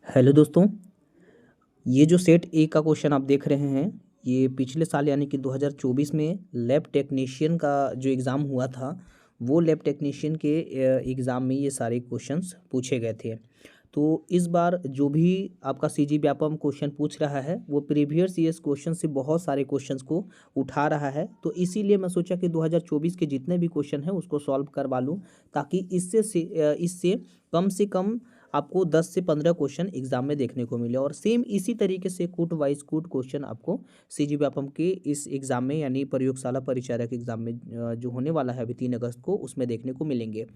Hello दोस्तों, ये जो सेट ए का क्वेश्चन आप देख रहे हैं, ये पिछले साल यानी कि 2024 में लैब टेक्नीशियन का जो एग्ज़ाम हुआ था, वो लैब टेक्नीशियन के एग्ज़ाम में ये सारे क्वेश्चंस पूछे गए थे। तो इस बार जो भी आपका सीजी व्यापम क्वेश्चन पूछ रहा है, वो प्रीवियस ईयर्स क्वेश्चन से बहुत सारे क्वेश्चंस को उठा रहा है। तो इसीलिए मैं सोचा कि 2024 के जितने भी क्वेश्चन हैं, उसको सॉल्व करवा लूँ, ताकि इससे कम से कम आपको 10 से 15 क्वेश्चन एग्जाम में देखने को मिले। और सेम इसी तरीके से कूट वाइज कूट क्वेश्चन आपको सीजी व्यापम के इस एग्ज़ाम में यानी प्रयोगशाला परिचारक एग्ज़ाम में जो होने वाला है अभी 3 अगस्त को, उसमें देखने को मिलेंगे।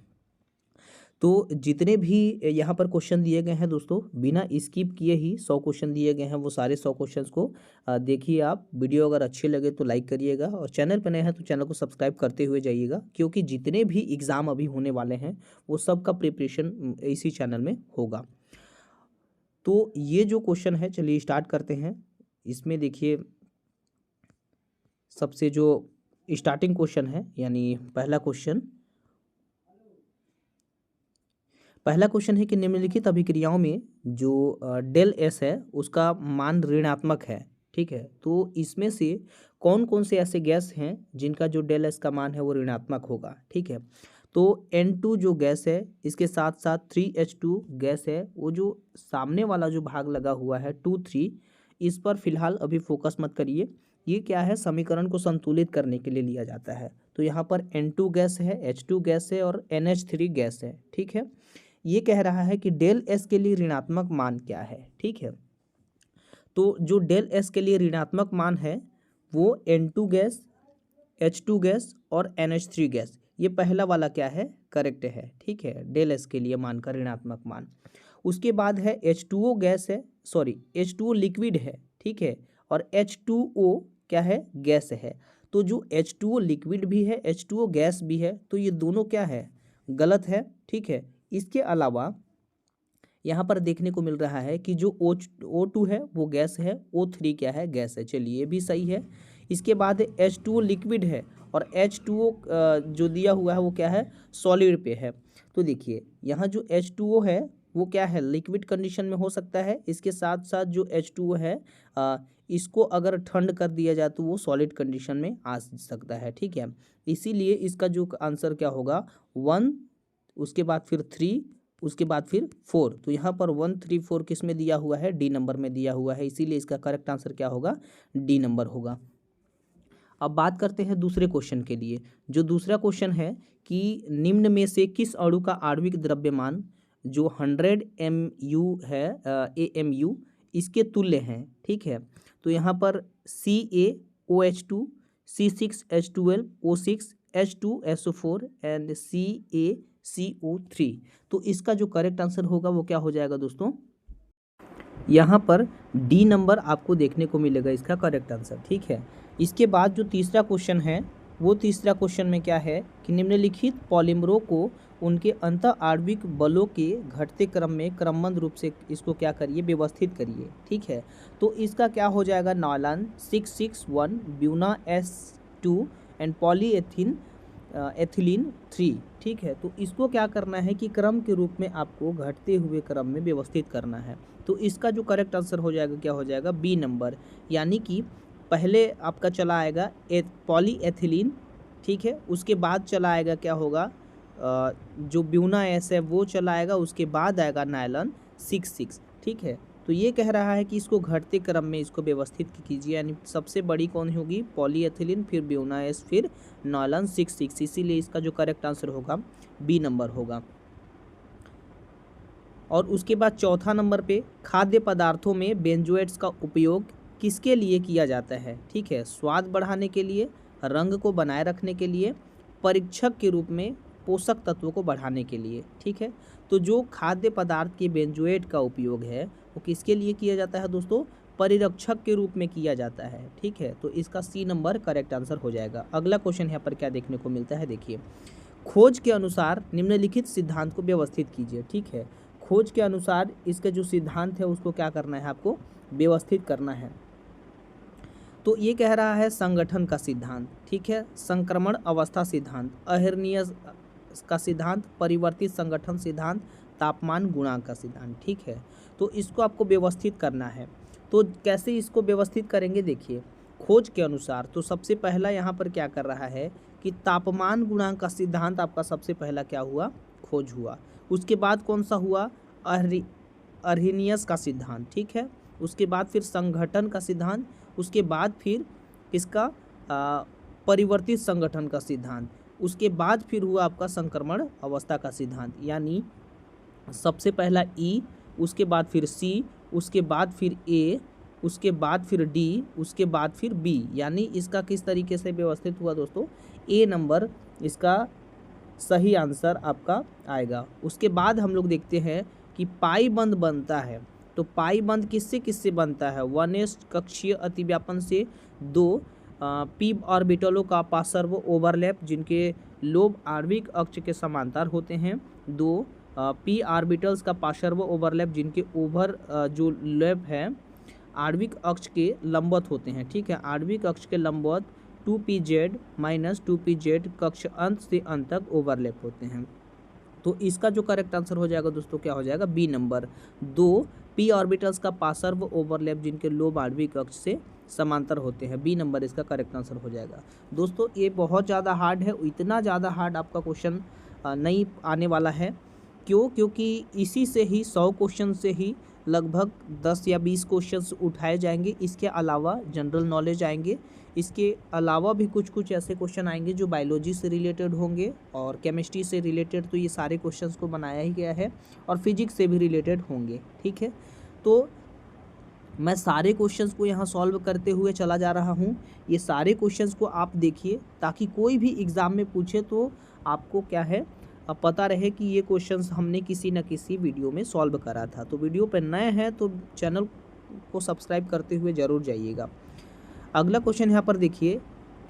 तो जितने भी यहाँ पर क्वेश्चन दिए गए हैं दोस्तों, बिना स्किप किए ही 100 क्वेश्चन दिए गए हैं, वो सारे 100 क्वेश्चंस को देखिए आप। वीडियो अगर अच्छे लगे तो लाइक करिएगा, और चैनल पर नए हैं तो चैनल को सब्सक्राइब करते हुए जाइएगा, क्योंकि जितने भी एग्ज़ाम अभी होने वाले हैं वो सब का प्रिपरेशन इसी चैनल में होगा। तो ये जो क्वेश्चन है, चलिए स्टार्ट करते हैं। इसमें देखिए, सबसे जो स्टार्टिंग क्वेश्चन है, यानी पहला क्वेश्चन है कि निम्नलिखित अभिक्रियाओं में जो डेल एस है उसका मान ऋणात्मक है। ठीक है, तो इसमें से कौन कौन से ऐसे गैस हैं जिनका जो डेल एस का मान है वो ऋणात्मक होगा। ठीक है, तो N2 जो गैस है, इसके साथ साथ 3H2 गैस है, वो जो सामने वाला जो भाग लगा हुआ है 2 3, इस पर फिलहाल अभी फोकस मत करिए। ये क्या है, समीकरण को संतुलित करने के लिए लिया जाता है। तो यहाँ पर N2 गैस है, H2 गैस है और NH3 गैस है। ठीक है, ये कह रहा है कि डेल एस के लिए ऋणात्मक मान क्या है। ठीक है, तो जो डेल एस के लिए ऋणात्मक मान है वो N2 गैस, H2 गैस और NH3 गैस, ये पहला वाला क्या है, करेक्ट है। ठीक है, डेल एस के लिए मान का ऋणात्मक मान। उसके बाद है H2O गैस है, सॉरी H2O लिक्विड है। ठीक है, और H2O क्या है, गैस है। तो जो H2O लिक्विड भी है, H2O गैस भी है, तो ये दोनों क्या है, गलत है। ठीक है, इसके अलावा यहाँ पर देखने को मिल रहा है कि जो O2 है वो गैस है, O3 क्या है, गैस है। चलिए ये भी सही है। इसके बाद H2O लिक्विड है और H2O जो दिया हुआ है वो क्या है, सॉलिड पे है। तो देखिए यहाँ जो H2O है वो क्या है, लिक्विड कंडीशन में हो सकता है। इसके साथ साथ जो H2O है इसको अगर ठंड कर दिया जाए तो वो सॉलिड कंडीशन में आ सकता है। ठीक है, इसीलिए इसका जो आंसर क्या होगा, 1, उसके बाद फिर 3, उसके बाद फिर 4। तो यहाँ पर 1 3 4 किस में दिया हुआ है, डी नंबर में दिया हुआ है, इसीलिए इसका करेक्ट आंसर क्या होगा, डी नंबर होगा। अब बात करते हैं दूसरे क्वेश्चन के लिए। जो दूसरा क्वेश्चन है कि निम्न में से किस अणु का आणविक द्रव्यमान जो 100 MU है, AMU, इसके तुल्य हैं। ठीक है, तो यहाँ पर CaOH2, C6H12O6, H2SO4 and CaCO3। तो इसका जो करेक्ट आंसर होगा वो क्या हो जाएगा दोस्तों, यहाँ पर डी नंबर आपको देखने को मिलेगा इसका करेक्ट आंसर। ठीक है, इसके बाद जो तीसरा क्वेश्चन है, वो तीसरा क्वेश्चन में क्या है कि निम्नलिखित पॉलीमरों को उनके अंतः आणविक बलों के घटते क्रम में क्रमबद्ध रूप से इसको क्या करिए, व्यवस्थित करिए। ठीक है, तो इसका क्या हो जाएगा, nylon 661, Buna S2 and polythene ethylene 3। ठीक है, तो इसको क्या करना है कि क्रम के रूप में आपको घटते हुए क्रम में व्यवस्थित करना है। तो इसका जो करेक्ट आंसर हो जाएगा, क्या हो जाएगा, बी नंबर। यानी कि पहले आपका चला आएगा पॉलीएथिलीन। ठीक है, उसके बाद चला आएगा क्या होगा, जो ब्यूना एस है वो चला आएगा, उसके बाद आएगा नायलॉन 66। ठीक है, तो ये कह रहा है कि इसको घटते क्रम में इसको व्यवस्थित कीजिए, यानी सबसे बड़ी कौन होगी, पॉलीएथिलीन, फिर ब्यूना एस, फिर नायलॉन 66। इसीलिए इसका जो करेक्ट आंसर होगा बी नंबर होगा। और उसके बाद चौथा नंबर पे, खाद्य पदार्थों में बेंजोएट्स का उपयोग किसके लिए किया जाता है। ठीक है, स्वाद बढ़ाने के लिए, रंग को बनाए रखने के लिए, परीक्षक के रूप में, पोषक तत्वों को बढ़ाने के लिए। ठीक है, तो जो खाद्य पदार्थ के बेंजोएट का उपयोग है वो किसके लिए किया जाता है दोस्तों, परिरक्षक के रूप में किया जाता है। ठीक है, तो इसका सी नंबर करेक्ट आंसर हो जाएगा। अगला क्वेश्चन यहाँ पर क्या देखने को मिलता है, देखिए, खोज के अनुसार निम्नलिखित सिद्धांत को व्यवस्थित कीजिए। ठीक है, खोज के अनुसार इसका जो सिद्धांत है उसको क्या करना है, आपको व्यवस्थित करना है। तो ये कह रहा है संगठन का सिद्धांत। ठीक है, संक्रमण अवस्था सिद्धांत, अहर्निय का सिद्धांत, परिवर्तित संगठन सिद्धांत, तापमान गुणांक का सिद्धांत, ठीक है। तो इसको आपको व्यवस्थित करना है। तो कैसे इसको व्यवस्थित करेंगे, देखिए खोज के अनुसार। तो सबसे पहला यहाँ पर क्या कर रहा है कि तापमान गुणांक का सिद्धांत आपका सबसे पहला क्या हुआ, खोज हुआ। उसके बाद कौन सा हुआ, अर्हीनियस का सिद्धांत, ठीक है। उसके बाद फिर संघटन का सिद्धांत, उसके बाद फिर इसका परिवर्तित संगठन का सिद्धांत, उसके बाद फिर हुआ आपका संक्रमण अवस्था का सिद्धांत। यानी सबसे पहला ई, उसके बाद फिर सी, उसके बाद फिर ए, उसके बाद फिर डी, उसके बाद फिर बी। यानी इसका किस तरीके से व्यवस्थित हुआ दोस्तों, ए नंबर इसका सही आंसर आपका आएगा। उसके बाद हम लोग देखते हैं कि पाई बंध बनता है। तो पाई बंध किससे किससे बनता है, 1s कक्षीय अतिव्यापन से, 2 पी ऑर्बिटलों का पार्श्व ओवरलैप जिनके लोब आणविक अक्ष के समांतर होते हैं, 2 पी ऑर्बिटल्स का पार्श्व ओवरलैप जिनके जो लैप है आणविक अक्ष के लंबवत होते हैं, ठीक है। आणविक अक्ष के लंबवत 2pz माइनस 2pz कक्ष अंत से अंत तक ओवरलैप होते हैं। तो इसका जो करेक्ट आंसर हो जाएगा दोस्तों क्या हो जाएगा, बी नंबर, 2 पी ऑर्बिटल्स का पार्श्व ओवरलैप जिनके लोब आणविक अक्ष से समांतर होते हैं, बी नंबर इसका करेक्ट आंसर हो जाएगा। दोस्तों ये बहुत ज़्यादा हार्ड है, इतना ज़्यादा हार्ड आपका क्वेश्चन नहीं आने वाला है। क्यों, क्योंकि इसी से ही 100 क्वेश्चन से ही लगभग 10 या 20 क्वेश्चंस उठाए जाएंगे। इसके अलावा जनरल नॉलेज आएंगे, इसके अलावा भी कुछ कुछ ऐसे क्वेश्चन आएंगे जो बायोलॉजी से रिलेटेड होंगे और केमिस्ट्री से रिलेटेड। तो ये सारे क्वेश्चंस को बनाया ही गया है और फिजिक्स से भी रिलेटेड होंगे, ठीक है। तो मैं सारे क्वेश्चंस को यहाँ सॉल्व करते हुए चला जा रहा हूँ। ये सारे क्वेश्चंस को आप देखिए ताकि कोई भी एग्ज़ाम में पूछे तो आपको क्या है पता रहे कि ये क्वेश्चंस हमने किसी न किसी वीडियो में सॉल्व करा था। तो वीडियो पर नए हैं तो चैनल को सब्सक्राइब करते हुए ज़रूर जाइएगा। अगला क्वेश्चन यहाँ पर देखिए,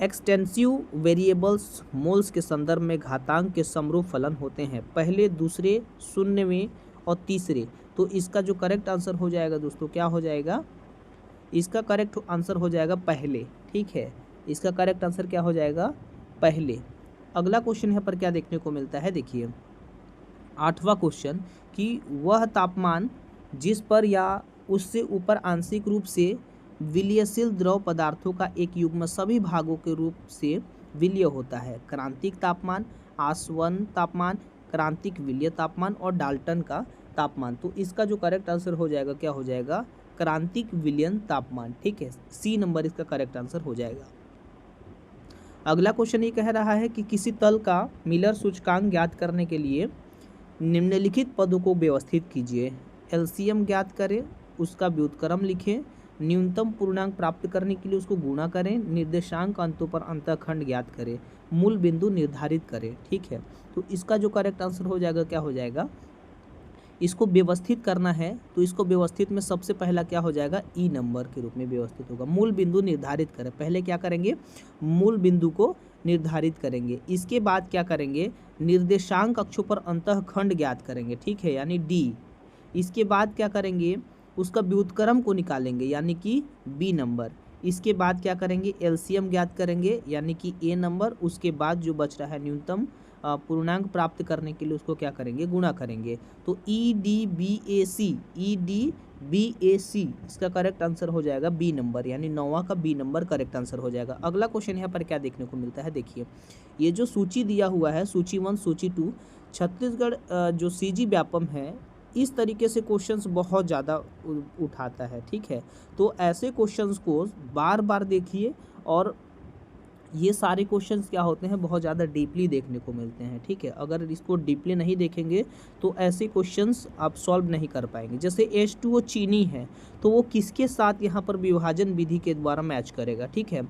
एक्सटेंसिव वेरिएबल्स मोल्स के संदर्भ में घातांक के समरूप फलन होते हैं, पहले, दूसरे, शून्यवें और तीसरे। तो इसका जो करेक्ट आंसर हो जाएगा दोस्तों क्या हो जाएगा, इसका करेक्ट आंसर हो जाएगा पहले, ठीक है। इसका करेक्ट आंसर क्या हो जाएगा, पहले। अगला क्वेश्चन यहाँ पर क्या देखने को मिलता है, देखिए 8वां क्वेश्चन, कि वह तापमान जिस पर या उससे ऊपर आंशिक रूप से विलयशील द्रव पदार्थों का एक युग्म सभी भागों के रूप से विलय होता है, क्रांतिक तापमान, आसवन तापमान, क्रांतिक विलय तापमान और डाल्टन का तापमान। तो इसका जो करेक्ट आंसर हो जाएगा क्या हो जाएगा, क्रांतिक विलयन तापमान, ठीक है। सी नंबर इसका करेक्ट आंसर हो जाएगा। अगला क्वेश्चन ये कह रहा है कि किसी तल का मिलर सूचकांक ज्ञात करने के लिए निम्नलिखित पदों को व्यवस्थित कीजिए। एलसीएम ज्ञात करें, उसका व्युत्क्रम लिखें, न्यूनतम पूर्णांक प्राप्त करने के लिए उसको गुणा करें, निर्देशांक अंतों पर अंतःखंड ज्ञात करें, मूल बिंदु निर्धारित करें, ठीक है। तो इसका जो करेक्ट आंसर हो जाएगा क्या हो जाएगा, इसको व्यवस्थित करना है तो इसको व्यवस्थित में सबसे पहला क्या हो जाएगा, ई नंबर के रूप में व्यवस्थित होगा। मूल बिंदु निर्धारित करें, पहले क्या करेंगे, मूल बिंदु को निर्धारित करेंगे। इसके बाद क्या करेंगे, निर्देशांक अक्षों पर अंतःखंड ज्ञात करेंगे, ठीक है, यानी डी। इसके बाद क्या करेंगे, उसका व्युत्क्रम को निकालेंगे यानी कि बी नंबर। इसके बाद क्या करेंगे, एलसीएम ज्ञात करेंगे यानी कि ए नंबर। उसके बाद जो बच रहा है न्यूनतम पूर्णांक प्राप्त करने के लिए उसको क्या करेंगे, गुणा करेंगे। तो ई डी बी ए सी इसका करेक्ट आंसर हो जाएगा बी नंबर, यानी 9वां का बी नंबर करेक्ट आंसर हो जाएगा। अगला क्वेश्चन यहाँ पर क्या देखने को मिलता है, देखिए ये जो सूची दिया हुआ है, सूची 1 सूची 2, छत्तीसगढ़ जो सीजी व्यापम है इस तरीके से क्वेश्चंस बहुत ज़्यादा उठाता है, ठीक है। तो ऐसे क्वेश्चंस को बार बार देखिए और ये सारे क्वेश्चंस क्या होते हैं, बहुत ज़्यादा डीपली देखने को मिलते हैं, ठीक है। अगर इसको डीपली नहीं देखेंगे तो ऐसे क्वेश्चंस आप सॉल्व नहीं कर पाएंगे। जैसे H2O चीनी है तो वो किसके साथ यहाँ पर विभाजन विधि के द्वारा मैच करेगा, ठीक है।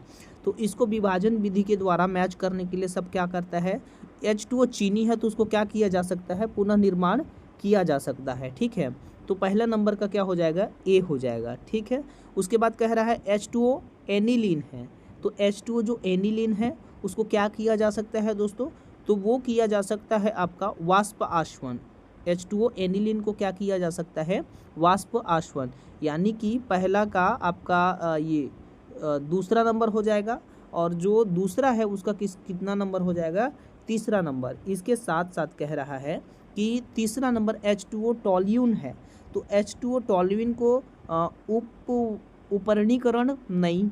तो इसको विभाजन विधि के द्वारा मैच करने के लिए सब क्या करता है, H2O चीनी है तो उसको क्या किया जा सकता है, पुनर्निर्माण किया जा सकता है, ठीक है। तो पहला नंबर का क्या हो जाएगा, ए हो जाएगा, ठीक है। उसके बाद कह रहा है H2O एनिलीन है, तो H2O जो एनिलीन है उसको क्या किया जा सकता है दोस्तों, तो वो किया जा सकता है आपका वाष्प आश्वन। H2O एनिलीन को क्या किया जा सकता है, वाष्प आश्वन, यानी कि पहला का आपका ये दूसरा नंबर हो जाएगा और जो दूसरा है उसका कितना नंबर हो जाएगा, तीसरा नंबर। इसके साथ साथ कह रहा है कि तीसरा नंबर H2O टॉल्यून है, तो H2O टॉल्यून को उपरणीकरण नहीं,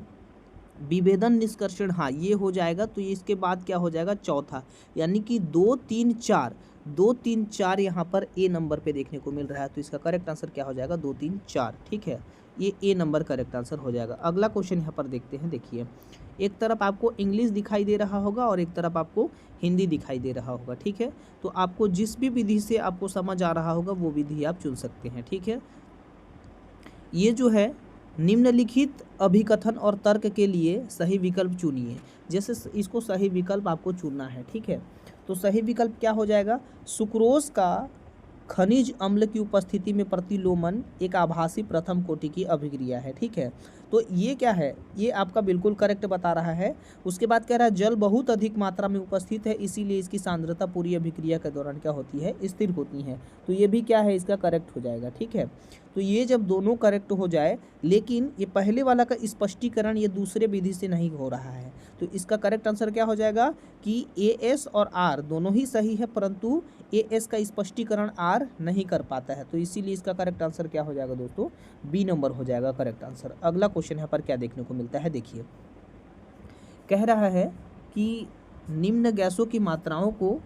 विभेदन निष्कर्षण हाँ ये हो जाएगा। तो इसके बाद क्या हो जाएगा चौथा, यानी कि 2 3 4, 2 3 4 यहाँ पर ए नंबर पे देखने को मिल रहा है। तो इसका करेक्ट आंसर क्या हो जाएगा 2 3 4, ठीक है, ये ए नंबर करेक्ट आंसर हो जाएगा। अगला क्वेश्चन यहाँ पर देखते हैं। देखिए एक तरफ आपको इंग्लिश दिखाई दे रहा होगा और एक तरफ आपको हिंदी दिखाई दे रहा होगा, ठीक है। तो आपको जिस भी विधि से आपको समझ आ रहा होगा वो विधि आप चुन सकते हैं, ठीक है। ये जो है निम्नलिखित अभिकथन और तर्क के लिए सही विकल्प चुनिए। जैसे इसको सही विकल्प आपको चुनना है, ठीक है। तो सही विकल्प क्या हो जाएगा, सुक्रोज का खनिज अम्ल की उपस्थिति में प्रतिलोमन एक आभासी प्रथम कोटि की अभिक्रिया है, ठीक है। तो ये क्या है, ये आपका बिल्कुल करेक्ट बता रहा है। उसके बाद कह रहा है जल बहुत अधिक मात्रा में उपस्थित है, इसीलिए इसकी सांद्रता पूरी अभिक्रिया के दौरान क्या होती है, स्थिर होती है। तो ये भी क्या है, इसका करेक्ट हो जाएगा, ठीक है। तो ये जब दोनों करेक्ट हो जाए, लेकिन ये पहले वाला का स्पष्टीकरण ये दूसरे विधि से नहीं हो रहा है, तो इसका करेक्ट आंसर क्या हो जाएगा कि AS और R दोनों ही सही है, परंतु AS का स्पष्टीकरण R नहीं कर पाता है। तो इसीलिए इसका करेक्ट आंसर क्या हो जाएगा दोस्तों, बी नंबर हो जाएगा करेक्ट आंसर। अगला क्वेश्चन यहाँ पर क्या देखने को मिलता है, देखिए कह रहा है कि निम्न गैसों की मात्राओं को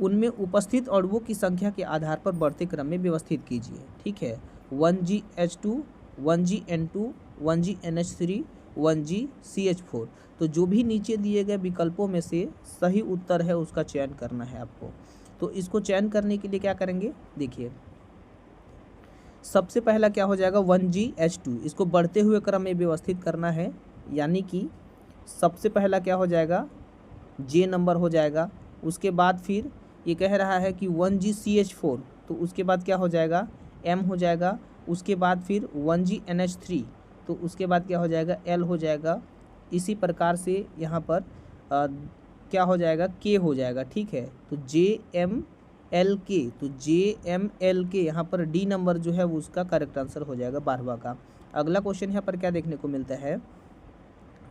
उनमें उपस्थित अणुओं की संख्या के आधार पर बढ़ते क्रम में व्यवस्थित कीजिए, ठीक है। 1GH2, 1GN2, 1GNH3, 1GCH4। तो जो भी नीचे दिए गए विकल्पों में से सही उत्तर है उसका चयन करना है आपको। तो इसको चयन करने के लिए क्या करेंगे, देखिए सबसे पहला क्या हो जाएगा 1GH2, इसको बढ़ते हुए क्रम में व्यवस्थित करना है, यानी कि सबसे पहला क्या हो जाएगा J नंबर हो जाएगा। उसके बाद फिर ये कह रहा है कि 1GCH4, तो उसके बाद क्या हो जाएगा M हो जाएगा। उसके बाद फिर 1GNH3, तो उसके बाद क्या हो जाएगा L हो जाएगा। इसी प्रकार से यहाँ पर क्या हो जाएगा K हो जाएगा, ठीक है। तो JMLK, तो JMLK यहाँ पर D नंबर जो है वो उसका करेक्ट आंसर हो जाएगा 12वां का। अगला क्वेश्चन यहाँ पर क्या देखने को मिलता है,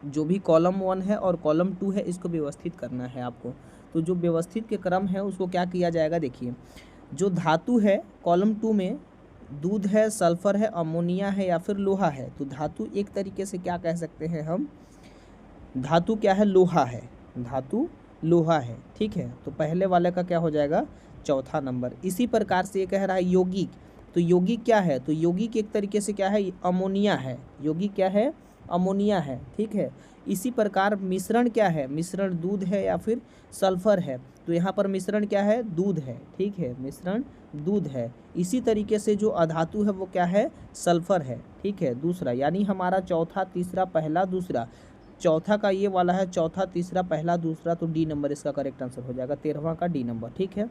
जो भी कॉलम 1 है और कॉलम 2 है इसको व्यवस्थित करना है आपको। तो जो व्यवस्थित के क्रम है उसको क्या किया जाएगा, देखिए जो धातु है कॉलम 2 में दूध है, सल्फर है, अमोनिया है या फिर लोहा है। तो धातु एक तरीके से क्या कह सकते हैं हम, धातु क्या है, लोहा है, धातु लोहा है, ठीक है। तो पहले वाले का क्या हो जाएगा चौथा नंबर। इसी प्रकार से ये कह रहा है यौगिक, तो यौगिक क्या है, तो यौगिक एक तरीके से क्या है, अमोनिया है, यौगिक क्या है, अमोनिया है, ठीक है। इसी प्रकार मिश्रण क्या है, मिश्रण दूध है या फिर सल्फर है। तो यहाँ पर मिश्रण क्या है, दूध है, ठीक है, मिश्रण दूध है। इसी तरीके से जो अधातु है वो क्या है, सल्फर है, ठीक है। दूसरा यानी हमारा चौथा, तीसरा, पहला, दूसरा, चौथा का ये वाला है चौथा, तीसरा, पहला, दूसरा, तो डी नंबर इसका करेक्ट आंसर हो जाएगा 13वां का डी नंबर, ठीक है।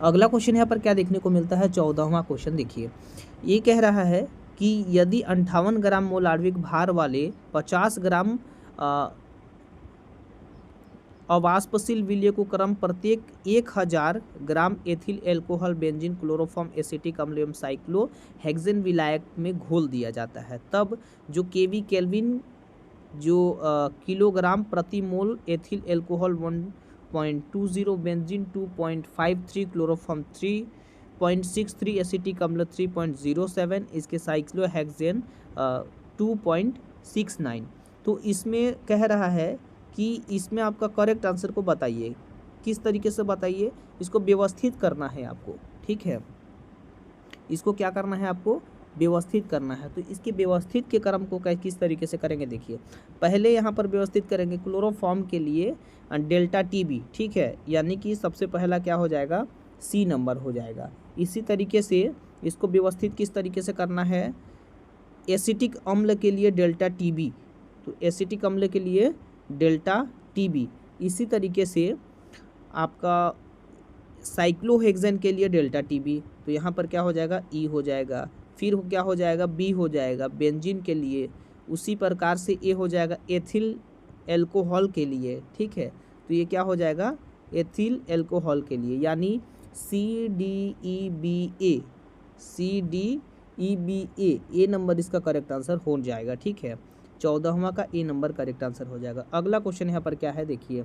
अगला क्वेश्चन यहाँ पर क्या देखने को मिलता है, 14वां क्वेश्चन। देखिए ये कह रहा है कि यदि 58 ग्राम मोल आणविक भार वाले 50 ग्राम अवाष्पशील विलय को क्रम प्रत्येक 1000 gram ethyl alcohol benzene chloroform acetic अम्ल एवं साइक्लोहेक्सेन विलायक में घोल दिया जाता है, तब जो केवी केल्विन जो किलोग्राम प्रति mole ethyl alcohol 1.20 benzene 2.53 chloroform 3.63 acetic अम्ल 3.07, इसके साइक्लोहेक्सेन 2.69। तो इसमें कह रहा है कि इसमें आपका करेक्ट आंसर को बताइए, किस तरीके से बताइए, इसको व्यवस्थित करना है आपको, ठीक है। इसको क्या करना है आपको, व्यवस्थित करना है। तो इसके व्यवस्थित के क्रम को किस तरीके से करेंगे, देखिए पहले यहाँ पर व्यवस्थित करेंगे क्लोरोफॉर्म के लिए डेल्टा TB, ठीक है, यानी कि सबसे पहला क्या हो जाएगा C नंबर हो जाएगा। इसी तरीके से इसको व्यवस्थित किस तरीके से करना है, एसिटिक अम्ल के लिए डेल्टा TB, तो एसिटिक अम्ल के लिए डेल्टा TB। इसी तरीके से आपका साइक्लोहेक्सेन के लिए डेल्टा TB, तो यहाँ पर क्या हो जाएगा E हो जाएगा, फिर क्या हो जाएगा B हो जाएगा बेंजीन के लिए, उसी प्रकार से A हो जाएगा एथिल एल्कोहल के लिए, ठीक है। तो ये क्या हो जाएगा एथिल एल्कोहल के लिए, यानी CDEBA, CDEBA, ए नंबर इसका करेक्ट आंसर हो जाएगा, ठीक है। 14वां का ए नंबर करेक्ट आंसर हो जाएगा। अगला क्वेश्चन यहाँ पर क्या है, देखिए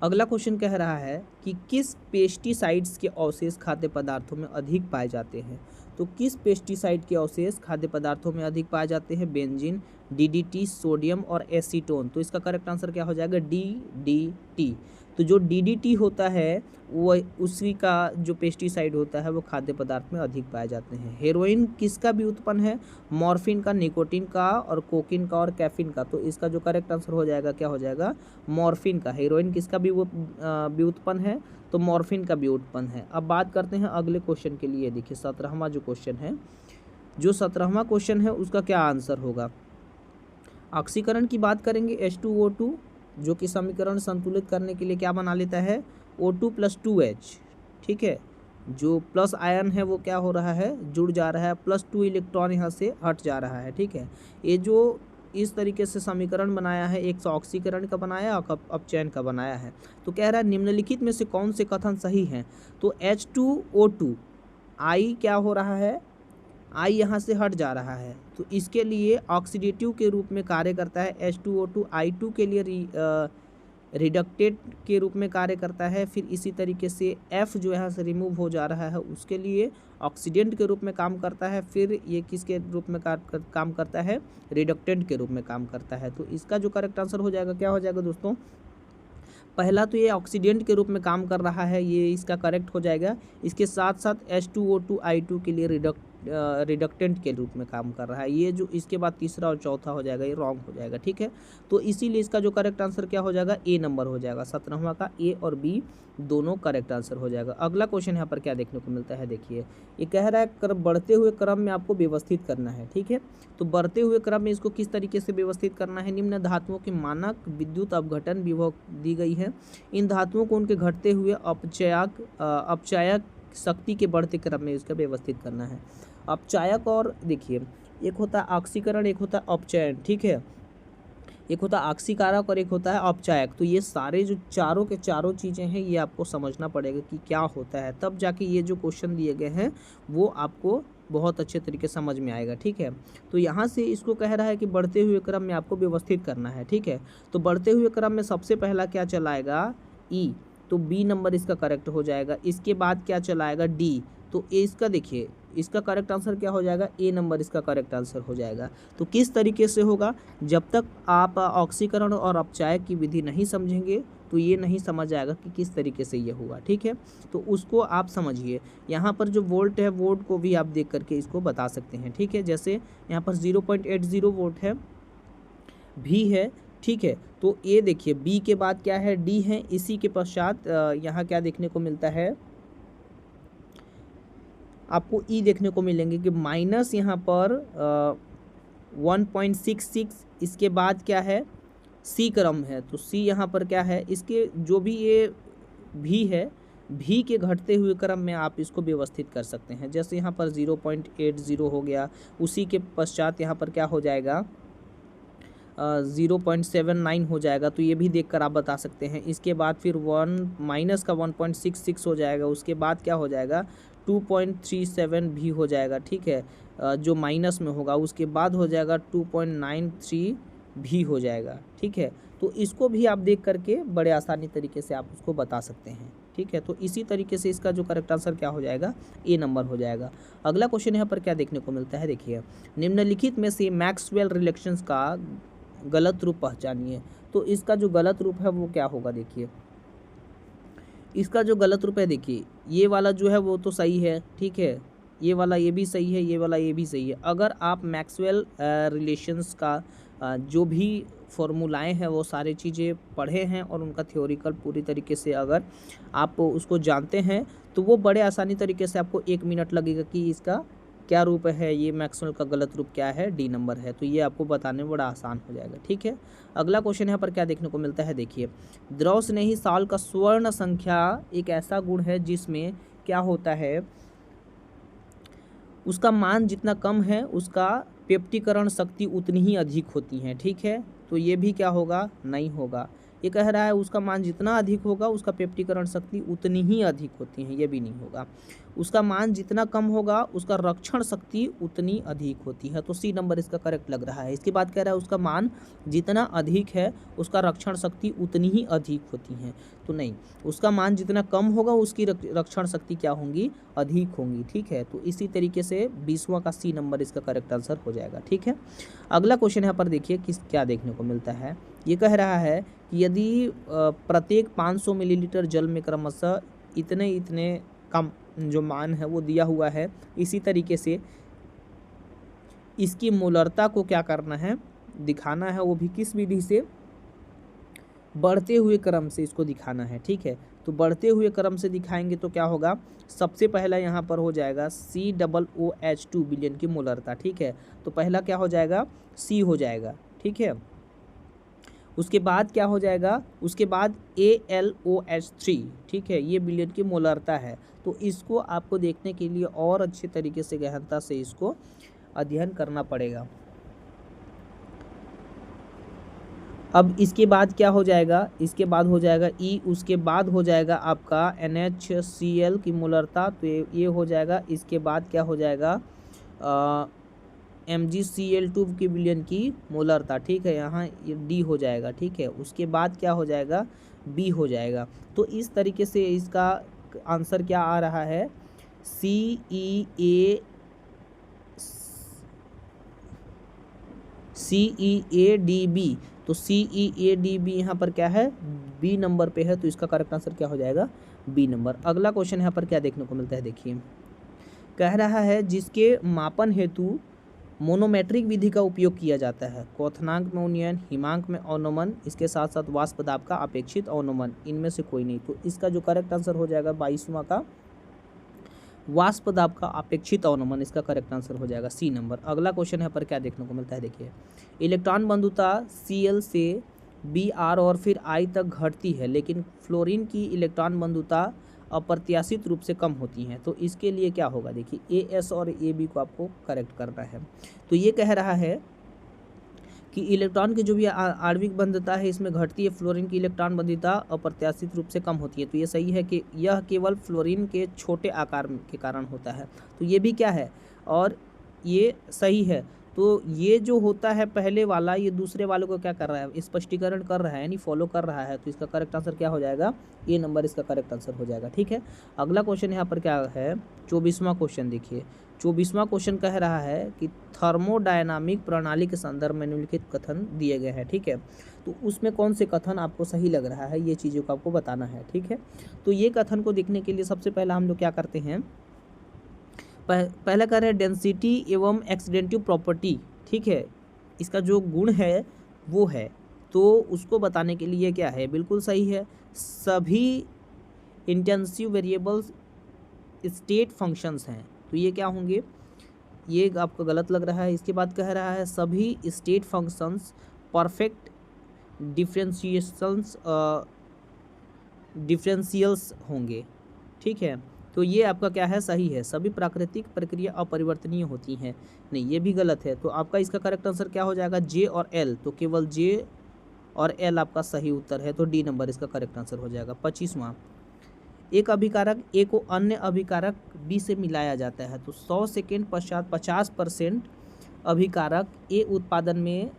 अगला क्वेश्चन कह रहा है कि किस पेस्टिसाइड्स के अवशेष खाद्य पदार्थों में अधिक पाए जाते हैं। तो किस पेस्टिसाइड के अवशेष खाद्य पदार्थों में अधिक पाए जाते हैं? बेंजीन, डीडीटी, सोडियम और एसीटोन। तो इसका करेक्ट आंसर क्या हो जाएगा? डीडीटी। तो जो डीडीटी होता है वो उसी का जो पेस्टिसाइड होता है वो खाद्य पदार्थ में अधिक पाए जाते हैं। हेरोइन किसका भी उत्पन्न है? मॉर्फिन का, निकोटीन का और कोकीन का और कैफीन का। तो इसका जो करेक्ट आंसर हो जाएगा क्या हो जाएगा? मॉर्फिन का। हेरोइन किसका भी वो व्युत्पन्न है? तो मॉर्फिन का व्युत्पन्न है। अब बात करते हैं अगले क्वेश्चन के लिए। देखिए 17वां जो क्वेश्चन है, जो 17वां क्वेश्चन है उसका क्या आंसर होगा? ऑक्सीकरण की बात करेंगे। H2O2 जो कि समीकरण संतुलित करने के लिए क्या बना लेता है? O2 + 2H। ठीक है, जो प्लस आयन है वो क्या हो रहा है? जुड़ जा रहा है, +2 इलेक्ट्रॉन यहाँ से हट जा रहा है। ठीक है, ये जो इस तरीके से समीकरण बनाया है, एक ऑक्सीकरण का बनाया और अपचयन का बनाया है। तो कह रहा है निम्नलिखित में से कौन से कथन सही हैं? तो H2O2 I क्या हो रहा है? I यहाँ से हट जा रहा है, तो इसके लिए ऑक्सीडेटिव के रूप में कार्य करता है। H2O2 I2 के लिए रिडक्टेट के रूप में कार्य करता है। फिर इसी तरीके से F जो यहाँ से रिमूव हो जा रहा है उसके लिए ऑक्सीडेंट के रूप में काम करता है। फिर ये किसके रूप में काम करता है? रिडक्टेंट के रूप में काम करता है। तो इसका जो करेक्ट आंसर हो जाएगा क्या हो जाएगा दोस्तों? पहला तो ये ऑक्सीडेंट के रूप में काम कर रहा है, ये इसका करेक्ट हो जाएगा। इसके साथ साथ H2O2 I2 के लिए रिडक्टेंट के रूप में काम कर रहा है। ये जो इसके बाद तीसरा और चौथा हो जाएगा ये रॉन्ग हो जाएगा। ठीक है, तो इसीलिए इसका जो करेक्ट आंसर क्या हो जाएगा? ए नंबर हो जाएगा। 17वां का ए और बी दोनों करेक्ट आंसर हो जाएगा। अगला क्वेश्चन यहाँ पर क्या देखने को मिलता है? देखिए ये कह रहा है बढ़ते हुए क्रम में आपको व्यवस्थित करना है। ठीक है, तो बढ़ते हुए क्रम में इसको किस तरीके से व्यवस्थित करना है? निम्न धातुओं की मानक विद्युत अपघटन विभव दी गई है। इन धातुओं को उनके घटते हुए अपचायक शक्ति के बढ़ते क्रम में इसका व्यवस्थित करना है। अपचायक और देखिए एक होता है ऑक्सीकरण, एक होता है अपचयन। ठीक है, एक होता है ऑक्सीकारक और एक होता है अपचायक। तो ये सारे जो चारों के चारों चीज़ें हैं ये आपको समझना पड़ेगा कि क्या होता है, तब जाके ये जो क्वेश्चन दिए गए हैं वो आपको बहुत अच्छे तरीके समझ में आएगा। ठीक है, तो यहाँ से इसको कह रहा है कि बढ़ते हुए क्रम में आपको व्यवस्थित करना है। ठीक है, तो बढ़ते हुए क्रम में सबसे पहला क्या चलाएगा? ई, तो बी नंबर इसका करेक्ट हो जाएगा। इसके बाद क्या चलाएगा? डी, तो ए इसका देखिए इसका करेक्ट आंसर क्या हो जाएगा? ए नंबर इसका करेक्ट आंसर हो जाएगा। तो किस तरीके से होगा? जब तक आप ऑक्सीकरण और अपचायक की विधि नहीं समझेंगे तो ये नहीं समझ आएगा कि किस तरीके से ये हुआ। ठीक है, तो उसको आप समझिए। यहाँ पर जो वोल्ट है वोल्ट को भी आप देख करके इसको बता सकते हैं। ठीक है, जैसे यहाँ पर 0.80 वोल्ट है, भी है। ठीक है, तो ये देखिए बी के बाद क्या है? डी है। इसी के पश्चात यहाँ क्या देखने को मिलता है? आपको ई देखने को मिलेंगे कि माइनस यहाँ पर 1.66। इसके बाद क्या है? सी क्रम है, तो सी यहाँ पर क्या है? इसके जो भी ये भी है, भी के घटते हुए क्रम में आप इसको व्यवस्थित कर सकते हैं। जैसे यहाँ पर 0.80 हो गया, उसी के पश्चात यहाँ पर क्या हो जाएगा? 0.79 हो जाएगा। तो ये भी देखकर आप बता सकते हैं। इसके बाद फिर माइनस का 1.66 हो जाएगा। उसके बाद क्या हो जाएगा? 2.37 भी हो जाएगा। ठीक है, जो माइनस में होगा। उसके बाद हो जाएगा 2.93 भी हो जाएगा। ठीक है, तो इसको भी आप देख करके बड़े आसानी तरीके से आप उसको बता सकते हैं। ठीक है, तो इसी तरीके से इसका जो करेक्ट आंसर क्या हो जाएगा? ए नंबर हो जाएगा। अगला क्वेश्चन यहाँ पर क्या देखने को मिलता है? देखिए निम्नलिखित में से मैक्सवेल रिलेशंस का गलत रूप पहचानिए। तो इसका जो गलत रूप है वो क्या होगा? देखिए इसका जो गलत रूप है, देखिए ये वाला जो है वो तो सही है। ठीक है, ये वाला ये भी सही है, ये वाला ये भी सही है। अगर आप मैक्सवेल रिलेशंस का जो भी फॉर्मूलाएं हैं वो सारी चीज़ें पढ़े हैं और उनका थ्योरिकल पूरी तरीके से अगर आप उसको जानते हैं तो वो बड़े आसानी तरीके से आपको 1 मिनट लगेगा कि इसका क्या रूप है, ये मैक्सवेल का गलत रूप क्या है? डी नंबर है। तो ये आपको बताने में बड़ा आसान हो जाएगा। ठीक है, अगला क्वेश्चन यहाँ पर क्या देखने को मिलता है? देखिए द्रव स्नेही साल का स्वर्ण संख्या एक ऐसा गुण है जिसमें क्या होता है? उसका मान जितना कम है उसका पेप्टीकरण शक्ति उतनी ही अधिक होती है। ठीक है, तो ये भी क्या होगा? नहीं होगा। ये कह रहा है उसका मान जितना अधिक होगा उसका पेप्टीकरण शक्ति उतनी ही अधिक होती है, ये भी नहीं होगा। उसका मान जितना कम होगा उसका रक्षण शक्ति उतनी अधिक होती है, तो सी नंबर इसका करेक्ट लग रहा है। इसके बाद कह रहा है उसका मान जितना अधिक है उसका रक्षण शक्ति उतनी ही अधिक होती है, तो नहीं, उसका मान जितना कम होगा उसकी रक्षण शक्ति क्या होंगी, अधिक होंगी। ठीक है, तो इसी तरीके से 20वां का सी नंबर इसका करेक्ट आंसर हो जाएगा। ठीक है, अगला क्वेश्चन यहाँ पर देखिए किस क्या देखने को मिलता है। ये कह रहा है कि यदि प्रत्येक 500 मिलीलीटर जल में क्रमशः इतने इतने कम जो मान है वो दिया हुआ है, इसी तरीके से इसकी मोलरता को क्या करना है, दिखाना है, वो भी किस विधि से, बढ़ते हुए क्रम से इसको दिखाना है। ठीक है, तो बढ़ते हुए क्रम से दिखाएंगे तो क्या होगा, सबसे पहला यहाँ पर हो जाएगा COOH2 बिलियन की मोलरता। ठीक है, तो पहला क्या हो जाएगा, C हो जाएगा। ठीक है, उसके बाद क्या हो जाएगा, उसके बाद ALOH3। ठीक है, ये बिलियन की मोलरता है, तो इसको आपको देखने के लिए और अच्छे तरीके से गहनता से इसको अध्ययन करना पड़ेगा। अब इसके बाद क्या हो जाएगा, इसके बाद हो जाएगा E, उसके बाद हो जाएगा आपका NaCl की मोलरता, तो ये हो जाएगा। इसके बाद क्या हो जाएगा, MgCl2 की बिलियन की मोलरता। ठीक है, यहाँ D हो जाएगा। ठीक है, उसके बाद क्या हो जाएगा, B हो जाएगा। तो इस तरीके से इसका आंसर क्या आ रहा है, CEADB। तो CEADB यहाँ पर क्या है, B नंबर पे है, तो इसका करेक्ट आंसर क्या हो जाएगा, B नंबर। अगला क्वेश्चन यहाँ पर क्या देखने को मिलता है, देखिए कह रहा है जिसके मापन हेतु मोनोमेट्रिक विधि का उपयोग किया जाता है, क्वथनांक में उन्नयन, हिमांक में अवनमन, इसके साथ साथ वाष्प दाब का अपेक्षित अवनमन, इनमें से कोई नहीं। तो इसका जो करेक्ट आंसर हो जाएगा 22वां का वाष्प दाब का अपेक्षित अवनमन, इसका करेक्ट आंसर हो जाएगा सी नंबर। अगला क्वेश्चन यहाँ पर क्या देखने को मिलता है, देखिए इलेक्ट्रॉन बंधुता Cl से Br और फिर I तक घटती है, लेकिन फ्लोरीन की इलेक्ट्रॉन बंधुता अप्रत्याशित रूप से कम होती हैं, तो इसके लिए क्या होगा, देखिए AS और AB को आपको करेक्ट करना है। तो ये कह रहा है कि इलेक्ट्रॉन की जो भी आणविक बंधुता है इसमें घटती है, फ्लोरीन की इलेक्ट्रॉन बंधुता अप्रत्याशित रूप से कम होती है, तो ये सही है कि यह केवल फ्लोरीन के छोटे आकार के कारण होता है, तो ये भी क्या है, और ये सही है। तो ये जो होता है पहले वाला, ये दूसरे वाले को क्या कर रहा है, स्पष्टीकरण कर रहा है, यानी फॉलो कर रहा है, तो इसका करेक्ट आंसर क्या हो जाएगा, ए नंबर इसका करेक्ट आंसर हो जाएगा। ठीक है, अगला क्वेश्चन यहाँ पर क्या है, 24वां क्वेश्चन। देखिए 24वां क्वेश्चन कह रहा है कि थर्मोडायनामिक प्रणाली के संदर्भ में निम्नलिखित कथन दिए गए हैं। ठीक है, तो उसमें कौन से कथन आपको सही लग रहा है, ये चीज़ों को आपको बताना है। ठीक है, तो ये कथन को देखने के लिए सबसे पहला हम लोग क्या करते हैं, पहला कह रहे हैं डेंसिटी एवं एक्सीडेंटिव प्रॉपर्टी। ठीक है, इसका जो गुण है वो है, तो उसको बताने के लिए क्या है, बिल्कुल सही है, सभी इंटेंसिव वेरिएबल्स स्टेट फंक्शंस हैं, तो ये क्या होंगे, ये आपको गलत लग रहा है। इसके बाद कह रहा है सभी स्टेट फंक्शंस परफेक्ट डिफरेंशियल्स होंगे। ठीक है, तो ये आपका क्या है, सही है, सभी प्राकृतिक प्रक्रिया अपरिवर्तनीय होती हैं, नहीं ये भी गलत है। तो आपका इसका करेक्ट आंसर क्या हो जाएगा, जे और एल, तो केवल जे और एल आपका सही उत्तर है, तो डी नंबर इसका करेक्ट आंसर हो जाएगा। 25वां, एक अभिकारक ए को अन्य अभिकारक बी से मिलाया जाता है, तो 100 सेकेंड पश्चात 50% अभिकारक ए उत्पादन में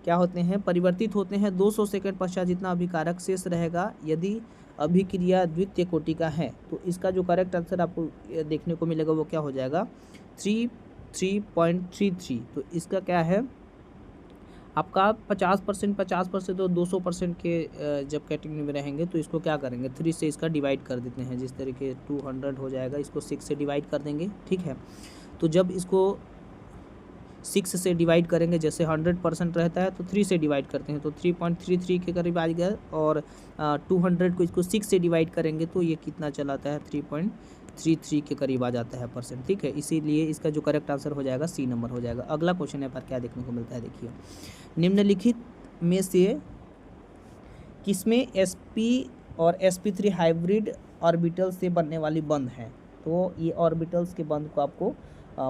क्या होते हैं, परिवर्तित होते हैं। 200 सेकेंड पश्चात जितना अभिकारक शेष रहेगा यदि अभिक्रिया द्वितीय कोटि का है, तो इसका जो करेक्ट आंसर आपको देखने को मिलेगा वो क्या हो जाएगा, 3.33। तो इसका क्या है आपका 50% तो 200% के जब कैटेगरी में रहेंगे तो इसको क्या करेंगे, 3 से इसका डिवाइड कर देते हैं, जिस तरीके 200 हो जाएगा, इसको 6 से डिवाइड कर देंगे। ठीक है, तो जब इसको 6 से डिवाइड करेंगे, जैसे 100% रहता है तो 3 से डिवाइड करते हैं, तो 3.33 के करीब आ गया, और 200 को इसको 6 से डिवाइड करेंगे तो ये कितना चलाता है, 3.33 के करीब आ जाता है परसेंट। ठीक है, इसीलिए इसका जो करेक्ट आंसर हो जाएगा सी नंबर हो जाएगा। अगला क्वेश्चन यहाँ पर क्या देखने को मिलता है, देखिए निम्नलिखित में से किसमें sp और sp3 हाइब्रिड ऑर्बिटल से बनने वाली बंध है, तो ये ऑर्बिटल्स के बंध को आपको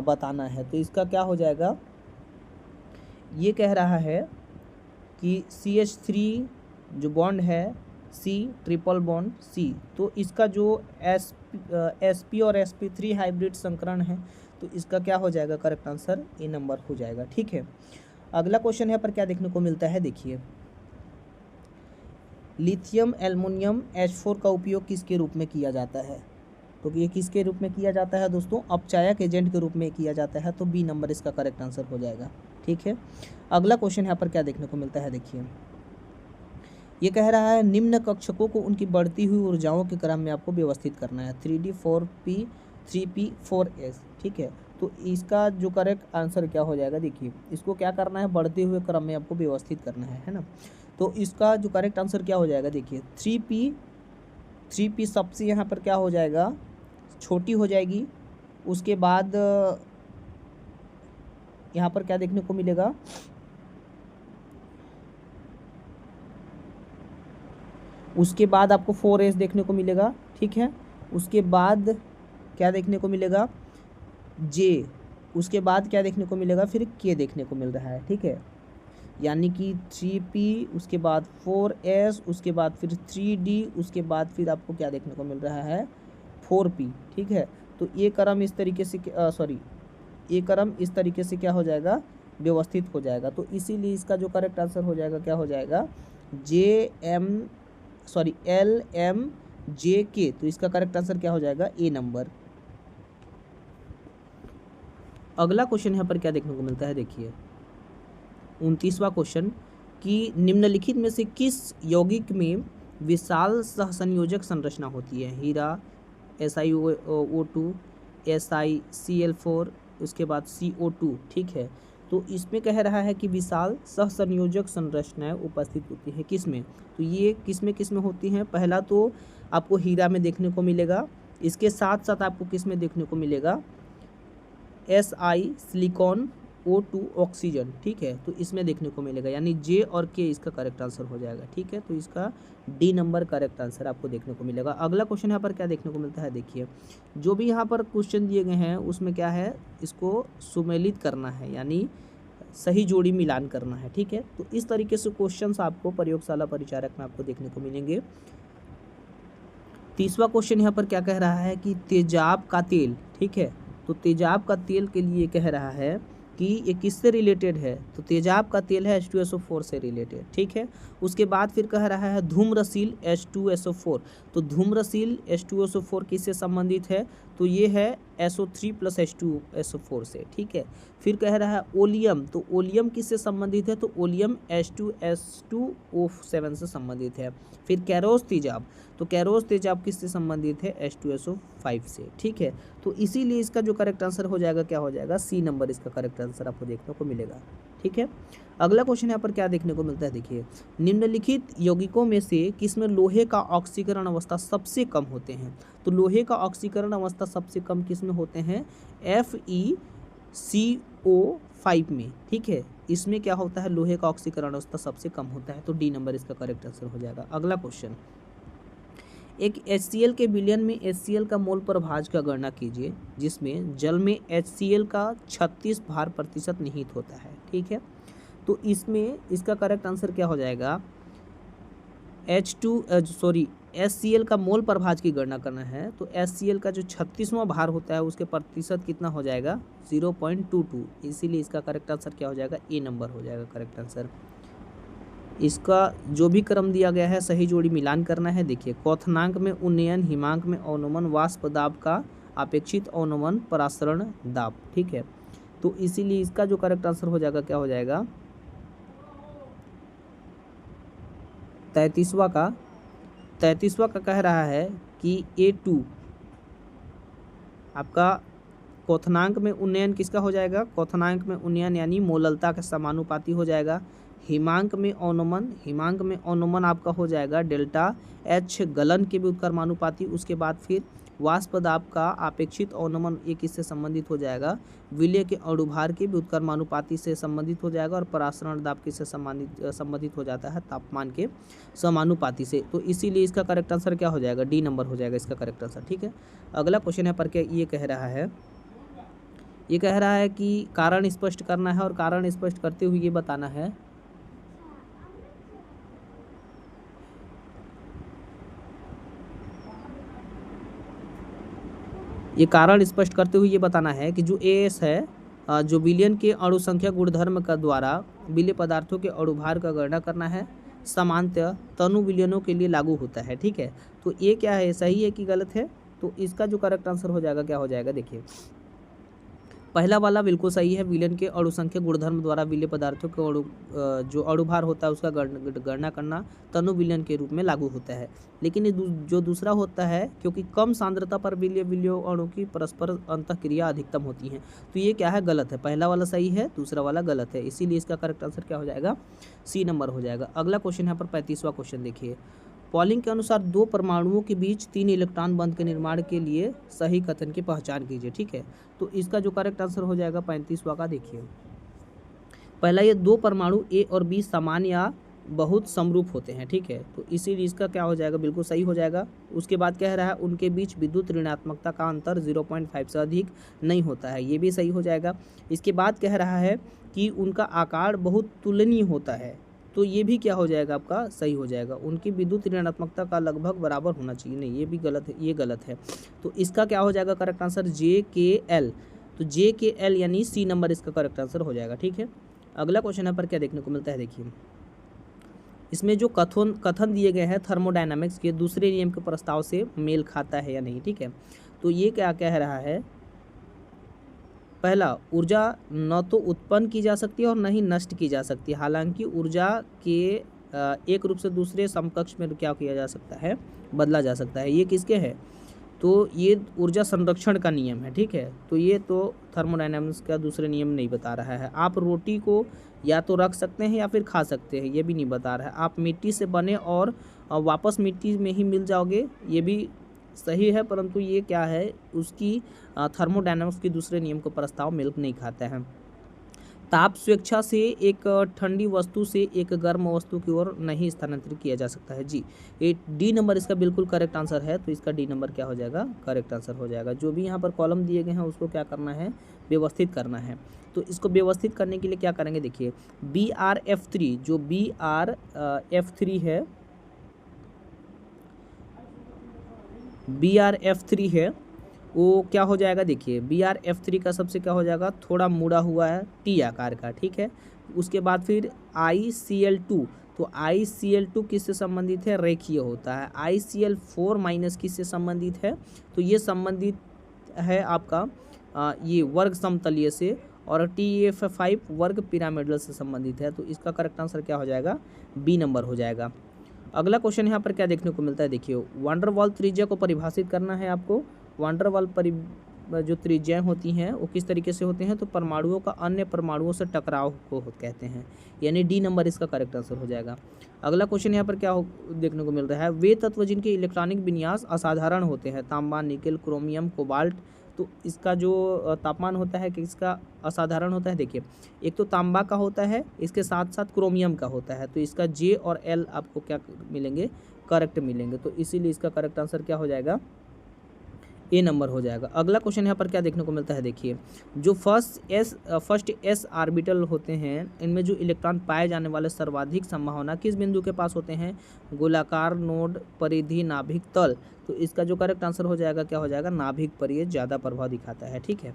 बताना है। तो इसका क्या हो जाएगा, ये कह रहा है कि CH3 जो बॉन्ड है सी ट्रिपल बॉन्ड सी, तो इसका जो sp और sp3 हाइब्रिड संकरण है तो इसका क्या हो जाएगा करेक्ट आंसर ए नंबर हो जाएगा। ठीक है, अगला क्वेश्चन यहाँ पर क्या देखने को मिलता है, देखिए लिथियम एल्युमिनियम H4 का उपयोग किसके रूप में किया जाता है, तो ये किसके रूप में किया जाता है दोस्तों, अपचायक एजेंट के रूप में किया जाता है, तो बी नंबर इसका करेक्ट आंसर हो जाएगा। ठीक है, अगला क्वेश्चन यहाँ पर क्या देखने को मिलता है, देखिए ये कह रहा है निम्न कक्षकों को उनकी बढ़ती हुई ऊर्जाओं के क्रम में आपको व्यवस्थित करना है 3D 4P 3P 4S। ठीक है, तो इसका जो करेक्ट आंसर क्या हो जाएगा, देखिए इसको क्या करना है, बढ़ते हुए क्रम में आपको व्यवस्थित करना है ना, तो इसका जो करेक्ट आंसर क्या हो जाएगा, देखिए 3P सबसे यहाँ पर क्या हो जाएगा, छोटी हो जाएगी। उसके बाद यहाँ पर क्या देखने को मिलेगा, उसके बाद आपको 4S देखने को मिलेगा। ठीक है, उसके बाद क्या देखने को मिलेगा, J, उसके बाद क्या देखने को मिलेगा, फिर K देखने को मिल रहा है। ठीक है, यानी कि 3P, उसके बाद 4S, उसके बाद फिर 3D, उसके बाद फिर आपको क्या देखने को मिल रहा है 4P। ठीक है, तो ये क्रम इस तरीके से ये क्रम इस तरीके से क्या हो जाएगा, व्यवस्थित हो जाएगा। तो इसीलिए इसका जो करेक्ट आंसर हो जाएगा क्या हो जाएगा, LMJK, तो इसका करेक्ट आंसर क्या हो जाएगा ए नंबर। अगला क्वेश्चन यहाँ पर क्या देखने को मिलता है, देखिए 29वां क्वेश्चन कि निम्नलिखित में से किस यौगिक में विशाल सहसंयोजक संरचना होती है, हीरा SiO2 SiCl4 उसके बाद CO2। ठीक है, तो इसमें कह रहा है कि विशाल सहसंयोजक संरचनाएं उपस्थित होती हैं किस में, तो ये किस में होती हैं, पहला तो आपको हीरा में देखने को मिलेगा, इसके साथ साथ आपको किस में देखने को मिलेगा, Si सिलिकॉन O2 ऑक्सीजन। ठीक है, तो इसमें देखने को मिलेगा, यानी J और K इसका करेक्ट आंसर हो जाएगा। ठीक है, तो इसका डी नंबर करेक्ट आंसर आपको देखने को मिलेगा। अगला क्वेश्चन यहाँ पर क्या देखने को मिलता है, देखिए जो भी यहाँ पर क्वेश्चन दिए गए हैं उसमें क्या है, इसको सुमेलित करना है, यानी सही जोड़ी मिलान करना है। ठीक है, तो इस तरीके से क्वेश्चंस आपको प्रयोगशाला परिचारक में आपको देखने को मिलेंगे। 30वां क्वेश्चन यहाँ पर क्या कह रहा है कि तेजाब का तेल, ठीक है, तो तेजाब का तेल के लिए कह रहा है कि ये किससे रिलेटेड है, तो तेजाब का तेल है H2SO4 से रिलेटेड। ठीक है, उसके बाद फिर कह रहा है धूम्रशील H2SO4, तो धूम्रशील H2SO4 किससे संबंधित है, तो ये है SO3 + H2SO4 से। ठीक है, फिर कह रहा है ओलियम, तो ओलियम किससे संबंधित है, तो ओलियम H2S2O7 से संबंधित है। फिर कैरोस तेजाब, तो कैरोस तेजाब किससे संबंधित है, H2SO5 से। ठीक है, तो इसीलिए इसका जो करेक्ट आंसर हो जाएगा क्या हो जाएगा, सी नंबर इसका करेक्ट आंसर आपको देखने को मिलेगा। ठीक है, अगला क्वेश्चन यहाँ पर क्या देखने को मिलता है, देखिए निम्नलिखित यौगिकों में से किसमें लोहे का ऑक्सीकरण अवस्था सबसे कम होते हैं, तो लोहे का ऑक्सीकरण अवस्था सबसे कम किसमें होते हैं, FeCO5 में। ठीक है, इसमें क्या होता है, लोहे का ऑक्सीकरण अवस्था सबसे कम होता है, तो डी नंबर इसका करेक्ट आंसर हो जाएगा। अगला क्वेश्चन, एक HCl के विलयन में HCl का मोल प्रभाज का गणना कीजिए जिसमें जल में HCl का 36 भार प्रतिशत निहित होता है। ठीक है, तो इसमें इसका करेक्ट आंसर क्या हो जाएगा, HCl का मोल प्रभाज की गणना करना है, तो HCl का जो 36वां भार होता है उसके प्रतिशत कितना हो जाएगा, 0.22, इसीलिए इसका करेक्ट आंसर क्या हो जाएगा, ए नंबर हो जाएगा करेक्ट आंसर। इसका जो भी क्रम दिया गया है सही जोड़ी मिलान करना है। देखिए क्वथनांक में उन्नयन, हिमांक में अवनमन, वाष्प दाब का अपेक्षित अवनमन, परासरण दाब। ठीक है, तो इसीलिए इसका जो करेक्ट आंसर हो जाएगा क्या हो जाएगा, 33वां का कह रहा है कि A2 आपका क्वथनांक में उन्नयन किसका हो जाएगा, क्वथनांक में उन्नयन यानी मोललता के समानुपाती हो जाएगा। हिमांक में अवनमन आपका हो जाएगा डेल्टा H गलन के भी उत्क्रमानुपाती। उसके बाद फिर वाष्प दाब का अपेक्षित अवनमन ये किससे संबंधित हो जाएगा, विलय के अणुभार के भी उत्क्रमानुपाती से संबंधित हो जाएगा। और परासरण दाब किससे संबंधित हो जाता है, तापमान के समानुपाती से। तो इसीलिए इसका करेक्ट आंसर क्या हो जाएगा, डी नंबर हो जाएगा इसका करेक्ट आंसर। ठीक है, अगला क्वेश्चन है पर क्या ये कह रहा है कि कारण स्पष्ट करना है और कारण स्पष्ट करते हुए ये बताना है ये कारण स्पष्ट करते हुए ये बताना है कि जो एएस है जो विलयन के अणु संख्या गुणधर्म का द्वारा विलेय पदार्थों के अणुभार का गणना करना है, सामान्यतः तनु विलयनों के लिए लागू होता है। ठीक है, तो ये क्या है, सही है कि गलत है? तो इसका जो करेक्ट आंसर हो जाएगा क्या हो जाएगा, देखिए पहला वाला बिल्कुल सही है। विलयन के अणु संख्या गुणधर्म द्वारा विलेय पदार्थों के जो अणुभार होता है उसका गणना करना तनु विलयन के रूप में लागू होता है। लेकिन ये जो दूसरा होता है, क्योंकि कम सांद्रता पर विलेय अणु की परस्पर अंतःक्रिया अधिकतम होती है, तो ये क्या है, गलत है। पहला वाला सही है, दूसरा वाला गलत है, इसीलिए इसका करेक्ट आंसर क्या हो जाएगा, सी नंबर हो जाएगा। अगला क्वेश्चन यहाँ पर 35वां क्वेश्चन देखिए। पॉलिंग के अनुसार दो परमाणुओं के बीच 3 इलेक्ट्रॉन बंध के निर्माण के लिए सही कथन की पहचान कीजिए। ठीक है, तो इसका जो करेक्ट आंसर हो जाएगा 35वां का, देखिए पहला, ये दो परमाणु ए और बी समान या बहुत समरूप होते हैं। ठीक है, तो इसीलिए इसका क्या हो जाएगा, बिल्कुल सही हो जाएगा। उसके बाद कह रहा है उनके बीच विद्युत ऋणात्मकता का अंतर 0.5 से अधिक नहीं होता है, ये भी सही हो जाएगा। इसके बाद कह रहा है कि उनका आकार बहुत तुलनीय होता है, तो ये भी क्या हो जाएगा, आपका सही हो जाएगा। उनकी विद्युत ऋणात्मकता का लगभग बराबर होना चाहिए, नहीं ये भी गलत है, ये गलत है। तो इसका क्या हो जाएगा करेक्ट आंसर, JKL। तो JKL यानी सी नंबर इसका करेक्ट आंसर हो जाएगा। ठीक है, अगला क्वेश्चन यहाँ पर क्या देखने को मिलता है, देखिए इसमें जो कथन दिए गए हैं थर्मोडायनामिक्स के दूसरे नियम के प्रस्ताव से मेल खाता है या नहीं। ठीक है, तो ये क्या कह रहा है, पहला, ऊर्जा न तो उत्पन्न की जा सकती है और न ही नष्ट की जा सकती है। हालांकि ऊर्जा के एक रूप से दूसरे समकक्ष में क्या किया जा सकता है, बदला जा सकता है। ये किसके है, तो ये ऊर्जा संरक्षण का नियम है। ठीक है, तो ये तो थर्मोडायनामिक्स का दूसरे नियम नहीं बता रहा है। आप रोटी को या तो रख सकते हैं या फिर खा सकते हैं, ये भी नहीं बता रहा है। आप मिट्टी से बने और वापस मिट्टी में ही मिल जाओगे, ये भी सही है, परंतु ये क्या है, उसकी थर्मोडायनामिक्स के दूसरे नियम को प्रस्ताव मेल नहीं खाता है। ताप स्वेच्छा से एक ठंडी वस्तु से एक गर्म वस्तु की ओर नहीं स्थानांतरित किया जा सकता है। जी, ये डी नंबर इसका बिल्कुल करेक्ट आंसर है, तो इसका डी नंबर क्या हो जाएगा, करेक्ट आंसर हो जाएगा। जो भी यहाँ पर कॉलम दिए गए हैं उसको क्या करना है, व्यवस्थित करना है। तो इसको व्यवस्थित करने के लिए क्या करेंगे, देखिए BRF3, जो BRF3 है, BRF3 है, वो क्या हो जाएगा, देखिए BRF3 का सबसे क्या हो जाएगा, थोड़ा मुड़ा हुआ है टी आकार का। ठीक है, उसके बाद फिर ICl2, तो ICl2 किससे संबंधित है, रेखीय होता है। ICl4 माइनस किससे संबंधित है, तो ये संबंधित है आपका ये वर्ग समतलीय से, और TF5 वर्ग पिरामिडल से संबंधित है। तो इसका करेक्ट आंसर क्या हो जाएगा, बी नंबर हो जाएगा। अगला क्वेश्चन यहाँ पर क्या देखने को मिलता है, देखिए वांडरवाल त्रिज्या को परिभाषित करना है आपको। वांडरवाल जो त्रिज्याएं होती हैं वो किस तरीके से होते हैं, तो परमाणुओं का अन्य परमाणुओं से टकराव को कहते हैं, यानी डी नंबर इसका करेक्ट आंसर हो जाएगा। अगला क्वेश्चन यहाँ पर क्या देखने को मिल रहा है, वे तत्व जिनके इलेक्ट्रॉनिक विन्यास असाधारण होते हैं, तांबा, निकेल, क्रोमियम, कोबाल्ट, तो इसका जो तापमान होता है कि इसका असाधारण होता है, देखिए एक तो तांबा का होता है, इसके साथ साथ क्रोमियम का होता है, तो इसका जे और एल आपको क्या मिलेंगे, करेक्ट मिलेंगे। तो इसीलिए इसका करेक्ट आंसर क्या हो जाएगा, ए नंबर हो जाएगा। अगला क्वेश्चन यहाँ पर क्या देखने को मिलता है, देखिए जो फर्स्ट एस ऑर्बिटल होते हैं, इनमें जो इलेक्ट्रॉन पाए जाने वाले सर्वाधिक संभावना किस बिंदु के पास होते हैं, गोलाकार, नोड, परिधि, नाभिक, तल। तो इसका जो करेक्ट आंसर हो जाएगा क्या हो जाएगा, नाभिक पर ये ज़्यादा प्रभाव दिखाता है। ठीक है,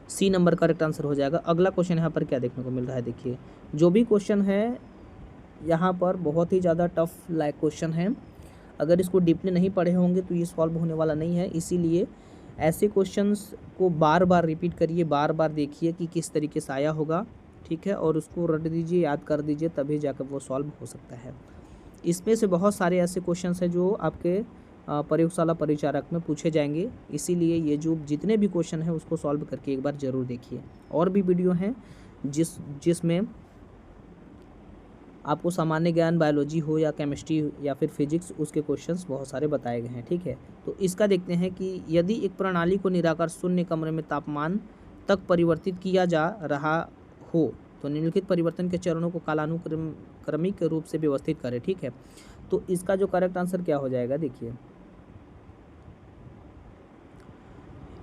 सी नंबर करेक्ट आंसर हो जाएगा। अगला क्वेश्चन यहाँ पर क्या देखने को मिल रहा है, देखिए जो भी क्वेश्चन है यहाँ पर बहुत ही ज़्यादा टफ लाइक क्वेश्चन है, अगर इसको डीपली नहीं पढ़े होंगे तो ये सॉल्व होने वाला नहीं है। इसीलिए ऐसे क्वेश्चंस को बार बार रिपीट करिए, बार बार देखिए कि किस तरीके से आया होगा। ठीक है, और उसको रट दीजिए, याद कर दीजिए, तभी जाकर वो सॉल्व हो सकता है। इसमें से बहुत सारे ऐसे क्वेश्चंस हैं जो आपके प्रयोगशाला परिचारक में पूछे जाएंगे, इसीलिए ये जो जितने भी क्वेश्चन हैं उसको सॉल्व करके एक बार ज़रूर देखिए। और भी वीडियो हैं जिसमें आपको सामान्य ज्ञान, बायोलॉजी हो या केमिस्ट्री या फिर फिजिक्स, उसके क्वेश्चंस बहुत सारे बताए गए हैं। ठीक है, तो इसका देखते हैं कि यदि एक प्रणाली को निराकार शून्य कमरे में तापमान तक परिवर्तित किया जा रहा हो तो निम्नलिखित परिवर्तन के चरणों को कालानुक्रमिक रूप से व्यवस्थित करें। ठीक है, तो इसका जो करेक्ट आंसर क्या हो जाएगा, देखिए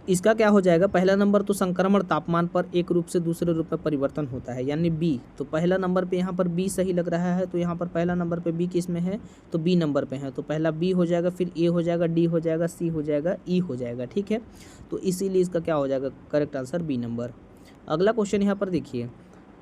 इसका क्या हो जाएगा, पहला नंबर तो संक्रमण तापमान पर एक रूप से दूसरे रूप में परिवर्तन होता है यानी बी। तो पहला नंबर पे यहाँ पर बी सही लग रहा है, तो यहाँ पर पहला नंबर पे बी किस में है, तो बी नंबर पे है, तो पहला बी हो जाएगा, फिर ए हो जाएगा, डी हो जाएगा, सी हो जाएगा, ई हो जाएगा। ठीक है, तो इसीलिए इसका क्या हो जाएगा, करेक्ट आंसर बी नंबर। अगला क्वेश्चन यहाँ पर देखिए,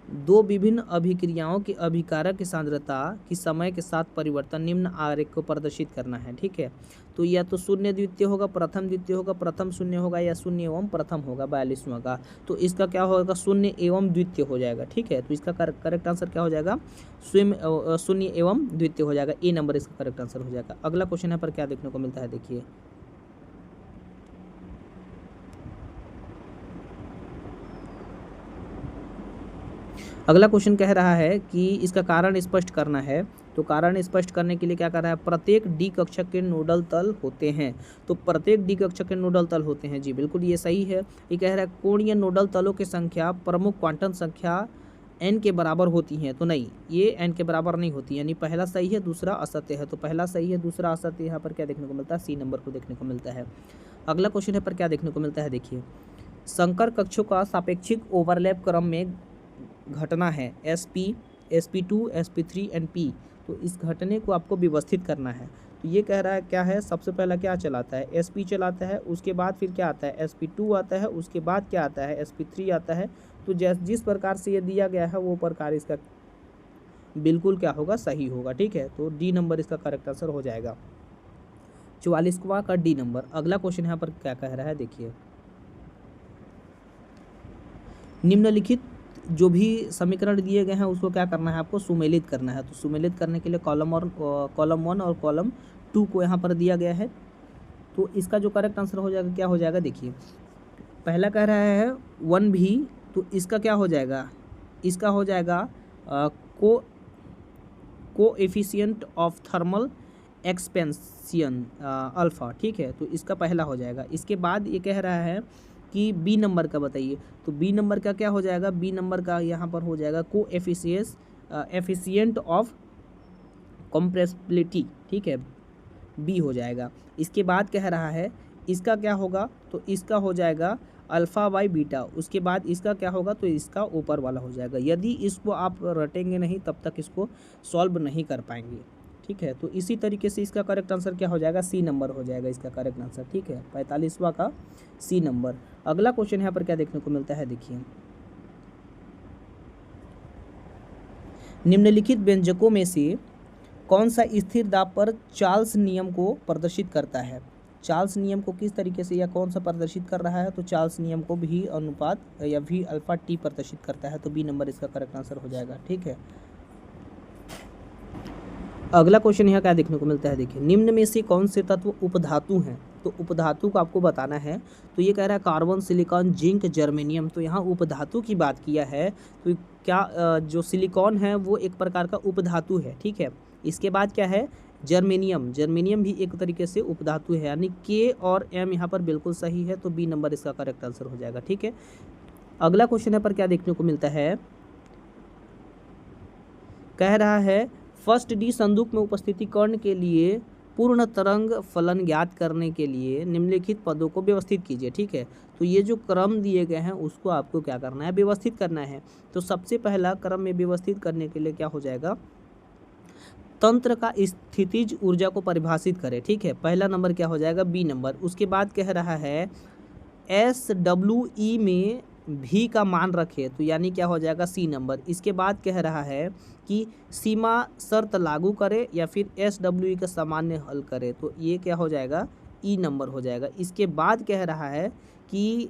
दो विभिन्न अभिक्रियाओं के अभिकारक की सांद्रता की समय के साथ परिवर्तन निम्न आरेख को प्रदर्शित करना है। ठीक है, तो या तो शून्य द्वितीय होगा, प्रथम द्वितीय होगा, प्रथम शून्य होगा, या शून्य एवं प्रथम होगा 42वां का। तो इसका क्या होगा, शून्य एवं द्वितीय हो जाएगा। ठीक है, तो इसका करेक्ट आंसर क्या हो जाएगा, शून्य एवं द्वितीय हो जाएगा, ए नंबर इसका करेक्ट आंसर हो जाएगा। अगला क्वेश्चन यहाँ पर क्या देखने को मिलता है, देखिए अगला क्वेश्चन कह रहा है कि इसका कारण स्पष्ट करना है। तो कारण स्पष्ट करने के लिए क्या कर रहा है, प्रत्येक डी कक्षक के नोडल तल होते हैं। तो प्रत्येक डी कक्षक के नोडल तल होते हैं, जी बिल्कुल ये सही है। ये कह रहा है कोणीय नोडल तलों की संख्या प्रमुख क्वांटम संख्या n के बराबर होती हैं। तो नहीं, ये n के बराबर नहीं होती, यानी पहला सही है, दूसरा असत्य है। तो पहला सही है, दूसरा असत्य, यहाँ पर क्या देखने को मिलता है, सी नंबर को देखने को मिलता है। अगला क्वेश्चन यहाँ पर क्या देखने को मिलता है, देखिए संकर कक्षों का सापेक्षिक ओवरलैप क्रम में घटना है sp, sp2, sp3 and p। तो इस घटने को आपको व्यवस्थित करना है। तो ये कह रहा है क्या है, सबसे पहला क्या चलाता है, sp चलाता है, उसके बाद फिर क्या आता है, sp2 आता है, उसके बाद क्या आता है, sp3 आता है। तो जिस प्रकार से ये दिया गया है वो प्रकार इसका बिल्कुल क्या होगा, सही होगा। ठीक है, तो डी नंबर इसका करेक्ट आंसर हो जाएगा, 44वां का डी नंबर। अगला क्वेश्चन यहाँ पर क्या कह रहा है, देखिए निम्नलिखित जो भी समीकरण दिए गए हैं उसको क्या करना है, आपको सुमेलित करना है। तो सुमेलित करने के लिए कॉलम 1 और कॉलम 2 को यहाँ पर दिया गया है। तो इसका जो करेक्ट आंसर हो जाएगा, क्या हो जाएगा, देखिए पहला कह रहा है 1 भी, तो इसका क्या हो जाएगा, इसका हो जाएगा coefficient of thermal expansion alpha. ठीक है, तो इसका पहला हो जाएगा। इसके बाद ये कह रहा है कि बी नंबर का बताइए। तो बी नंबर का क्या हो जाएगा, बी नंबर का यहाँ पर हो जाएगा एफिशिएंट ऑफ कंप्रेसिबिलिटी। ठीक है, बी हो जाएगा। इसके बाद कह रहा है इसका क्या होगा, तो इसका हो जाएगा अल्फ़ा बाई बीटा। उसके बाद इसका क्या होगा, तो इसका ऊपर वाला हो जाएगा। यदि इसको आप रटेंगे नहीं तब तक इसको सॉल्व नहीं कर पाएंगे। ठीक है, तो इसी तरीके से इसका करेक्ट आंसर क्या हो जाएगा, सी नंबर हो जाएगा इसका करेक्ट आंसर। ठीक है, 45वां का सी नंबर। अगला क्वेश्चन यहाँ पर क्या देखने को मिलता है, देखिए निम्नलिखित व्यंजकों में से कौन सा स्थिर दाब पर चार्ल्स नियम को प्रदर्शित करता है। चार्ल्स नियम को किस तरीके से या कौन सा प्रदर्शित कर रहा है, तो चार्ल्स नियम को भी अनुपात या भी अल्फा टी प्रदर्शित करता है। तो बी नंबर इसका करेक्ट आंसर हो जाएगा। ठीक है, अगला क्वेश्चन यहाँ क्या देखने को मिलता है, देखिए निम्न में से कौन से तत्व उपधातु हैं। तो उपधातु को आपको बताना है। तो ये कह रहा है कार्बन, सिलिकॉन, जिंक, जर्मेनियम। तो यहाँ उपधातु की बात किया है, तो क्या जो सिलिकॉन है वो एक प्रकार का उपधातु है। ठीक है, इसके बाद क्या है, जर्मेनियम। जर्मेनियम भी एक तरीके से उपधातु है, यानी के और एम यहाँ पर बिल्कुल सही है। तो बी नंबर इसका करेक्ट आंसर हो जाएगा। ठीक है, अगला क्वेश्चन यहाँ पर क्या देखने को मिलता है, कह रहा है फर्स्ट डी संदूक में उपस्थितिकरण के लिए पूर्ण तरंग फलन ज्ञात करने के लिए निम्नलिखित पदों को व्यवस्थित कीजिए। ठीक है, तो ये जो क्रम दिए गए हैं उसको आपको क्या करना है, व्यवस्थित करना है। तो सबसे पहला क्रम में व्यवस्थित करने के लिए क्या हो जाएगा, तंत्र का स्थितिज ऊर्जा को परिभाषित करें। ठीक है, पहला नंबर क्या हो जाएगा, बी नंबर। उसके बाद कह रहा है SWE में भी का मान रखे, तो यानी क्या हो जाएगा, सी नंबर। इसके बाद कह रहा है कि सीमा शर्त लागू करे या फिर SWE का सामान्य हल करे, तो ये क्या हो जाएगा, ई नंबर हो जाएगा। इसके बाद कह रहा है कि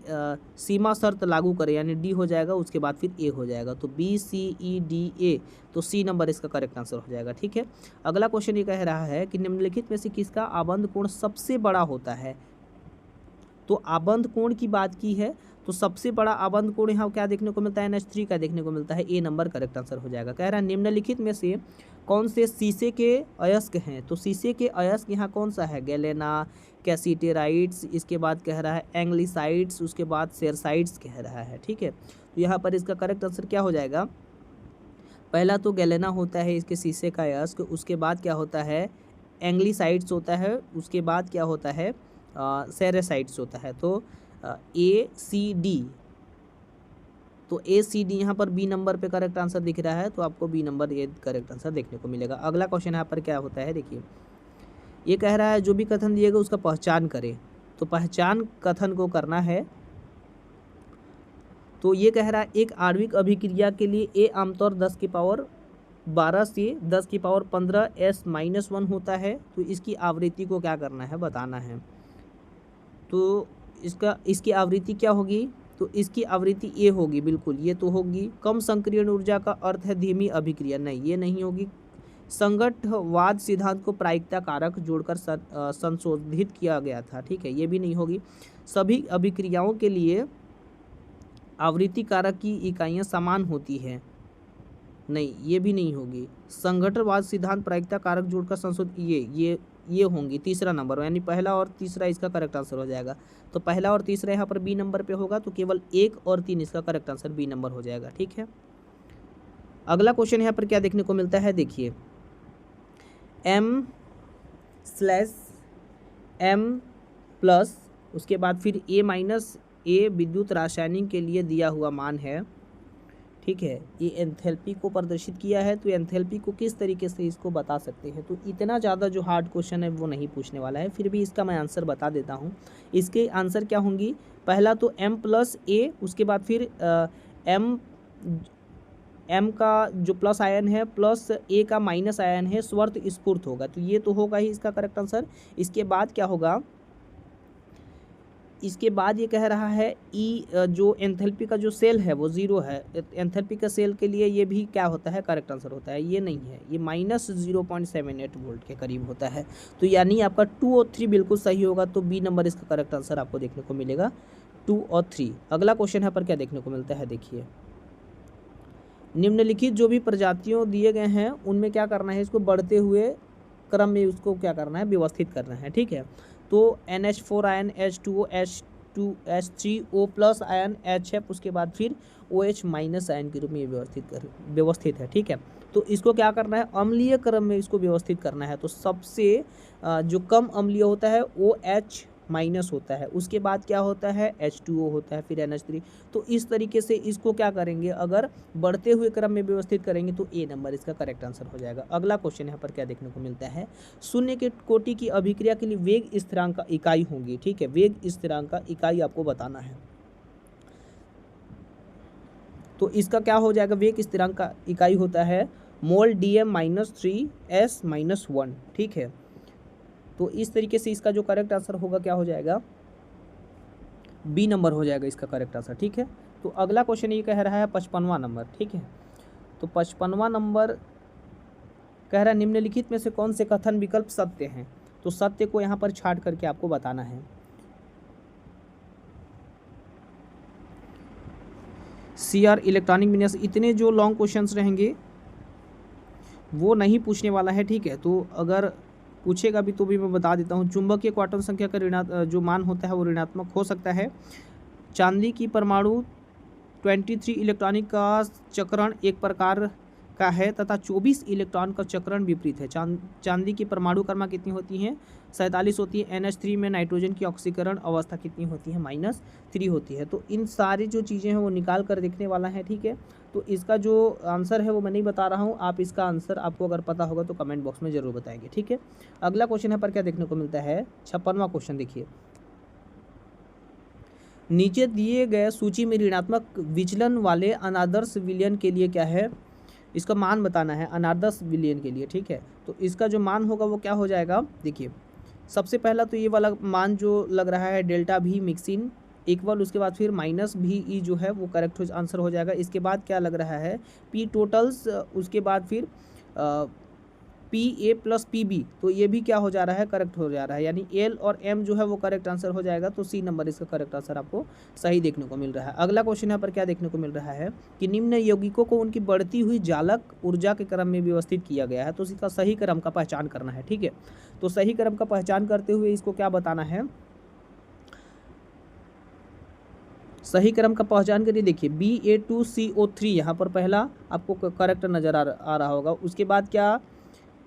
सीमा शर्त लागू करे, यानी डी हो जाएगा। उसके बाद फिर ए हो जाएगा, तो BCEDA, तो सी नंबर इसका करेक्ट आंसर हो जाएगा। ठीक है, अगला क्वेश्चन ये कह रहा है कि निम्नलिखित में से किसका आबंध कोण सबसे बड़ा होता है। तो आबंध कोण की बात की है, तो सबसे बड़ा आबंध कोण यहाँ क्या देखने को मिलता है, NH3 का देखने को मिलता है। ए नंबर करेक्ट आंसर हो जाएगा। कह रहा है निम्नलिखित में से कौन से शीशे के अयस्क हैं। तो शीशे के अयस्क यहाँ कौन सा है, गैलेना, कैसिटेराइट्स, इसके बाद कह रहा है एंग्लिसाइड्स, उसके बाद सेरसाइड्स कह रहा है। ठीक है, तो यहाँ पर इसका करेक्ट आंसर क्या हो जाएगा, पहला तो गैलेना होता है इसके शीशे का अयस्क, उसके बाद क्या होता है एंग्लिसाइड्स होता है, उसके बाद क्या होता है सेरेसाइड्स होता है। तो ACD, तो ACD यहाँ पर बी नंबर पे करेक्ट आंसर दिख रहा है, तो आपको बी नंबर ये करेक्ट आंसर देखने को मिलेगा। अगला क्वेश्चन यहाँ पर क्या होता है, देखिए ये कह रहा है जो भी कथन दिएगा उसका पहचान करें। तो पहचान कथन को करना है, तो ये कह रहा है एक आणविक अभिक्रिया के लिए A आमतौर 10 की पावर 12 से 10 की पावर 15 S-1 होता है। तो इसकी आवृत्ति को क्या करना है, बताना है। तो इसकी आवृत्ति क्या होगी, तो इसकी आवृत्ति ए होगी, बिल्कुल ये तो होगी। कम संक्रियण ऊर्जा का अर्थ है धीमी अभिक्रिया, नहीं ये नहीं होगी। संगतवाद सिद्धांत को प्रायिकता कारक जोड़कर संशोधित किया गया था, ठीक है, ये भी नहीं होगी। सभी अभिक्रियाओं के लिए आवृत्ति कारक की इकाइयां समान होती है, नहीं ये भी नहीं होगी। संगतवाद सिद्धांत प्रायिकता कारक जोड़कर संशोधित, ये होंगी तीसरा नंबर, यानी पहला और तीसरा इसका करेक्ट आंसर हो जाएगा। तो पहला और तीसरा यहाँ पर बी नंबर पे होगा, तो केवल 1 और 3 इसका करेक्ट आंसर बी नंबर हो जाएगा, ठीक है। अगला क्वेश्चन यहाँ पर क्या देखने को मिलता है, देखिए M/M+, उसके बाद फिर A-A विद्युत रासायनिक के लिए दिया हुआ मान है, ठीक है। ये एंथैल्पी को प्रदर्शित किया है, तो एंथैल्पी को किस तरीके से इसको बता सकते हैं। तो इतना ज़्यादा जो हार्ड क्वेश्चन है वो नहीं पूछने वाला है, फिर भी इसका मैं आंसर बता देता हूँ। इसके आंसर क्या होंगी, पहला तो M+A, उसके बाद फिर M का जो प्लस आयन है प्लस A का माइनस आयन है, स्वर्त स्फूर्त होगा, तो ये तो होगा ही इसका करेक्ट आंसर। इसके बाद क्या होगा, इसके बाद ये कह रहा है जो एंथैल्पी का जो सेल है वो 0 है। एंथैल्पी का सेल के लिए ये भी क्या होता है, करेक्ट आंसर होता है, ये नहीं है, ये -0.78 वोल्ट के करीब होता है। तो यानी आपका 2 और 3 बिल्कुल सही होगा, तो बी नंबर इसका करेक्ट आंसर आपको देखने को मिलेगा 2 और 3। अगला क्वेश्चन यहाँ पर क्या देखने को मिलता है, देखिए निम्नलिखित जो भी प्रजातियों दिए गए हैं उनमें क्या करना है, इसको बढ़ते हुए क्रम में उसको क्या करना है, व्यवस्थित करना है, ठीक है। तो NH4 ion H2O H3O+ ion HF, उसके बाद फिर OH- आयन के रूप में व्यवस्थित है, ठीक है। तो इसको क्या करना है, अम्लीय क्रम में इसको व्यवस्थित करना है। तो सबसे जो कम अम्लीय होता है OH- होता है, उसके बाद क्या होता है H2O होता है, फिर NH3। तो इस तरीके से इसको क्या करेंगे, अगर बढ़ते हुए क्रम में व्यवस्थित करेंगे तो ए नंबर इसका करेक्ट आंसर हो जाएगा। अगला क्वेश्चन यहाँ पर क्या देखने को मिलता है, शून्य के कोटि की अभिक्रिया के लिए वेग स्थिरांक का इकाई होंगी, ठीक है, वेग स्थिरांक का इकाई आपको बताना है। तो इसका क्या हो जाएगा, वेग स्थिरांक का इकाई होता है मोल DM-3S-1, ठीक है। तो इस तरीके से इसका जो करेक्ट आंसर होगा क्या हो जाएगा, बी नंबर हो जाएगा इसका करेक्ट आंसर, ठीक है। तो अगला क्वेश्चन ये कह रहा है 55वां नंबर, ठीक है। तो 55वां नंबर कह रहा है निम्नलिखित में से कौन से कथन विकल्प सत्य हैं। तो सत्य को यहाँ पर छाट करके आपको बताना है। CR इलेक्ट्रॉनिक विन्यास, इतने जो लॉन्ग क्वेश्चंस रहेंगे वो नहीं पूछने वाला है, ठीक है। तो अगर पूछेगा भी तो भी मैं बता देता हूँ। चुंबकीय क्वांटम संख्या का जो मान होता है वो ऋणात्मक हो सकता है। चांदी की परमाणु 23 इलेक्ट्रॉनिक का चक्रण एक प्रकार का है तथा 24 इलेक्ट्रॉन का चक्रण विपरीत है। चांदी की परमाणु क्रमांक कितनी होती हैं, 47 होती है। NH3 में नाइट्रोजन की ऑक्सीकरण अवस्था कितनी होती है, -3 होती है। तो इन सारी जो चीज़ें हैं वो निकाल कर देखने वाला है, ठीक है। तो इसका जो आंसर है वो मैं नहीं बता रहा हूँ, आप इसका आंसर आपको अगर पता होगा तो कमेंट बॉक्स में ज़रूर बताएंगे, ठीक है। अगला क्वेश्चन यहाँ पर क्या देखने को मिलता है, 56वां क्वेश्चन देखिए। नीचे दिए गए सूची में ऋणात्मक विचलन वाले अनादर्श विलयन के लिए क्या है, इसका मान बताना है अनादर्श विलयन के लिए, ठीक है। तो इसका जो मान होगा वो क्या हो जाएगा, देखिए सबसे पहला तो ये वाला मान जो लग रहा है डेल्टा V मिक्सिन इक्वल, उसके बाद फिर -VE जो है वो करेक्ट आंसर हो जाएगा। इसके बाद क्या लग रहा है P टोटल्स, उसके बाद फिर PA + PB, तो ये भी क्या हो जा रहा है, करेक्ट हो जा रहा है, यानी L और M जो है वो करेक्ट आंसर हो जाएगा। तो C नंबर इसका करेक्ट आंसर आपको सही देखने को मिल रहा है। अगला क्वेश्चन यहाँ पर क्या देखने को मिल रहा है कि निम्न यौगिकों को उनकी बढ़ती हुई जालक ऊर्जा के क्रम में व्यवस्थित किया गया है। तो इसका सही क्रम का पहचान करना है, ठीक है। तो सही क्रम का पहचान करते हुए इसको क्या बताना है, सही क्रम का पहचान करिए। देखिए Ba2CO3 यहाँ पर पहला आपको करेक्ट नज़र आ रहा होगा। उसके बाद क्या,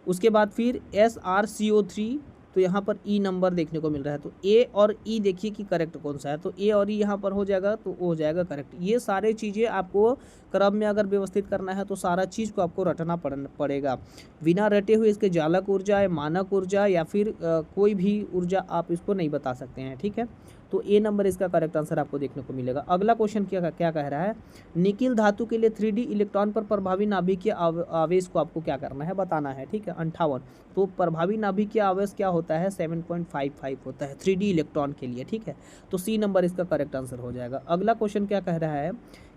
उसके बाद फिर SrCO3, तो यहाँ पर ई नंबर देखने को मिल रहा है। तो ए और ई देखिए कि करेक्ट कौन सा है, तो ए और ई यहाँ पर हो जाएगा, तो हो जाएगा करेक्ट। ये सारे चीज़ें आपको क्रम में अगर व्यवस्थित करना है तो सारा चीज़ को आपको रटना पड़ेगा। बिना रटे हुए इसके जालक ऊर्जा या मानक ऊर्जा या फिर कोई भी ऊर्जा आप इसको नहीं बता सकते हैं, ठीक है। तो ए नंबर इसका करेक्ट आंसर आपको देखने को मिलेगा। अगला क्वेश्चन क्या कह रहा है, निकिल धातु के लिए 3D इलेक्ट्रॉन पर प्रभावी नाभिकीय आवेश को आपको क्या करना है, बताना है, ठीक है। 58, तो प्रभावी नाभिकीय आवेश क्या होता है, 7.55 होता है 3D इलेक्ट्रॉन के लिए, ठीक है। तो सी नंबर इसका करेक्ट आंसर हो जाएगा। अगला क्वेश्चन क्या कह रहा है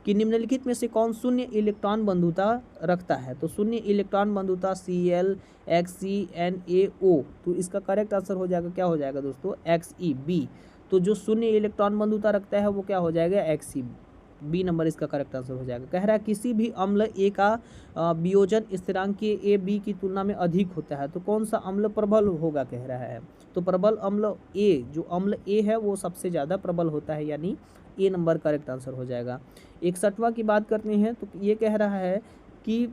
कि निम्नलिखित में से कौन शून्य इलेक्ट्रॉन बंधुता रखता है, तो शून्य इलेक्ट्रॉन बंधुता ClXCNaO, तो इसका करेक्ट आंसर हो जाएगा, क्या हो जाएगा दोस्तों, XeB। तो जो शून्य इलेक्ट्रॉन बंधुता रखता है वो क्या हो जाएगा, Xe, बी नंबर इसका करेक्ट आंसर हो जाएगा। कह रहा है किसी भी अम्ल ए का वियोजन स्थिरांक के ए बी की तुलना में अधिक होता है, तो कौन सा अम्ल प्रबल होगा, कह रहा है। तो प्रबल अम्ल ए, जो अम्ल ए है वो सबसे ज़्यादा प्रबल होता है, यानी ए नंबर करेक्ट आंसर हो जाएगा। 61वां की बात करते हैं तो ये कह रहा है कि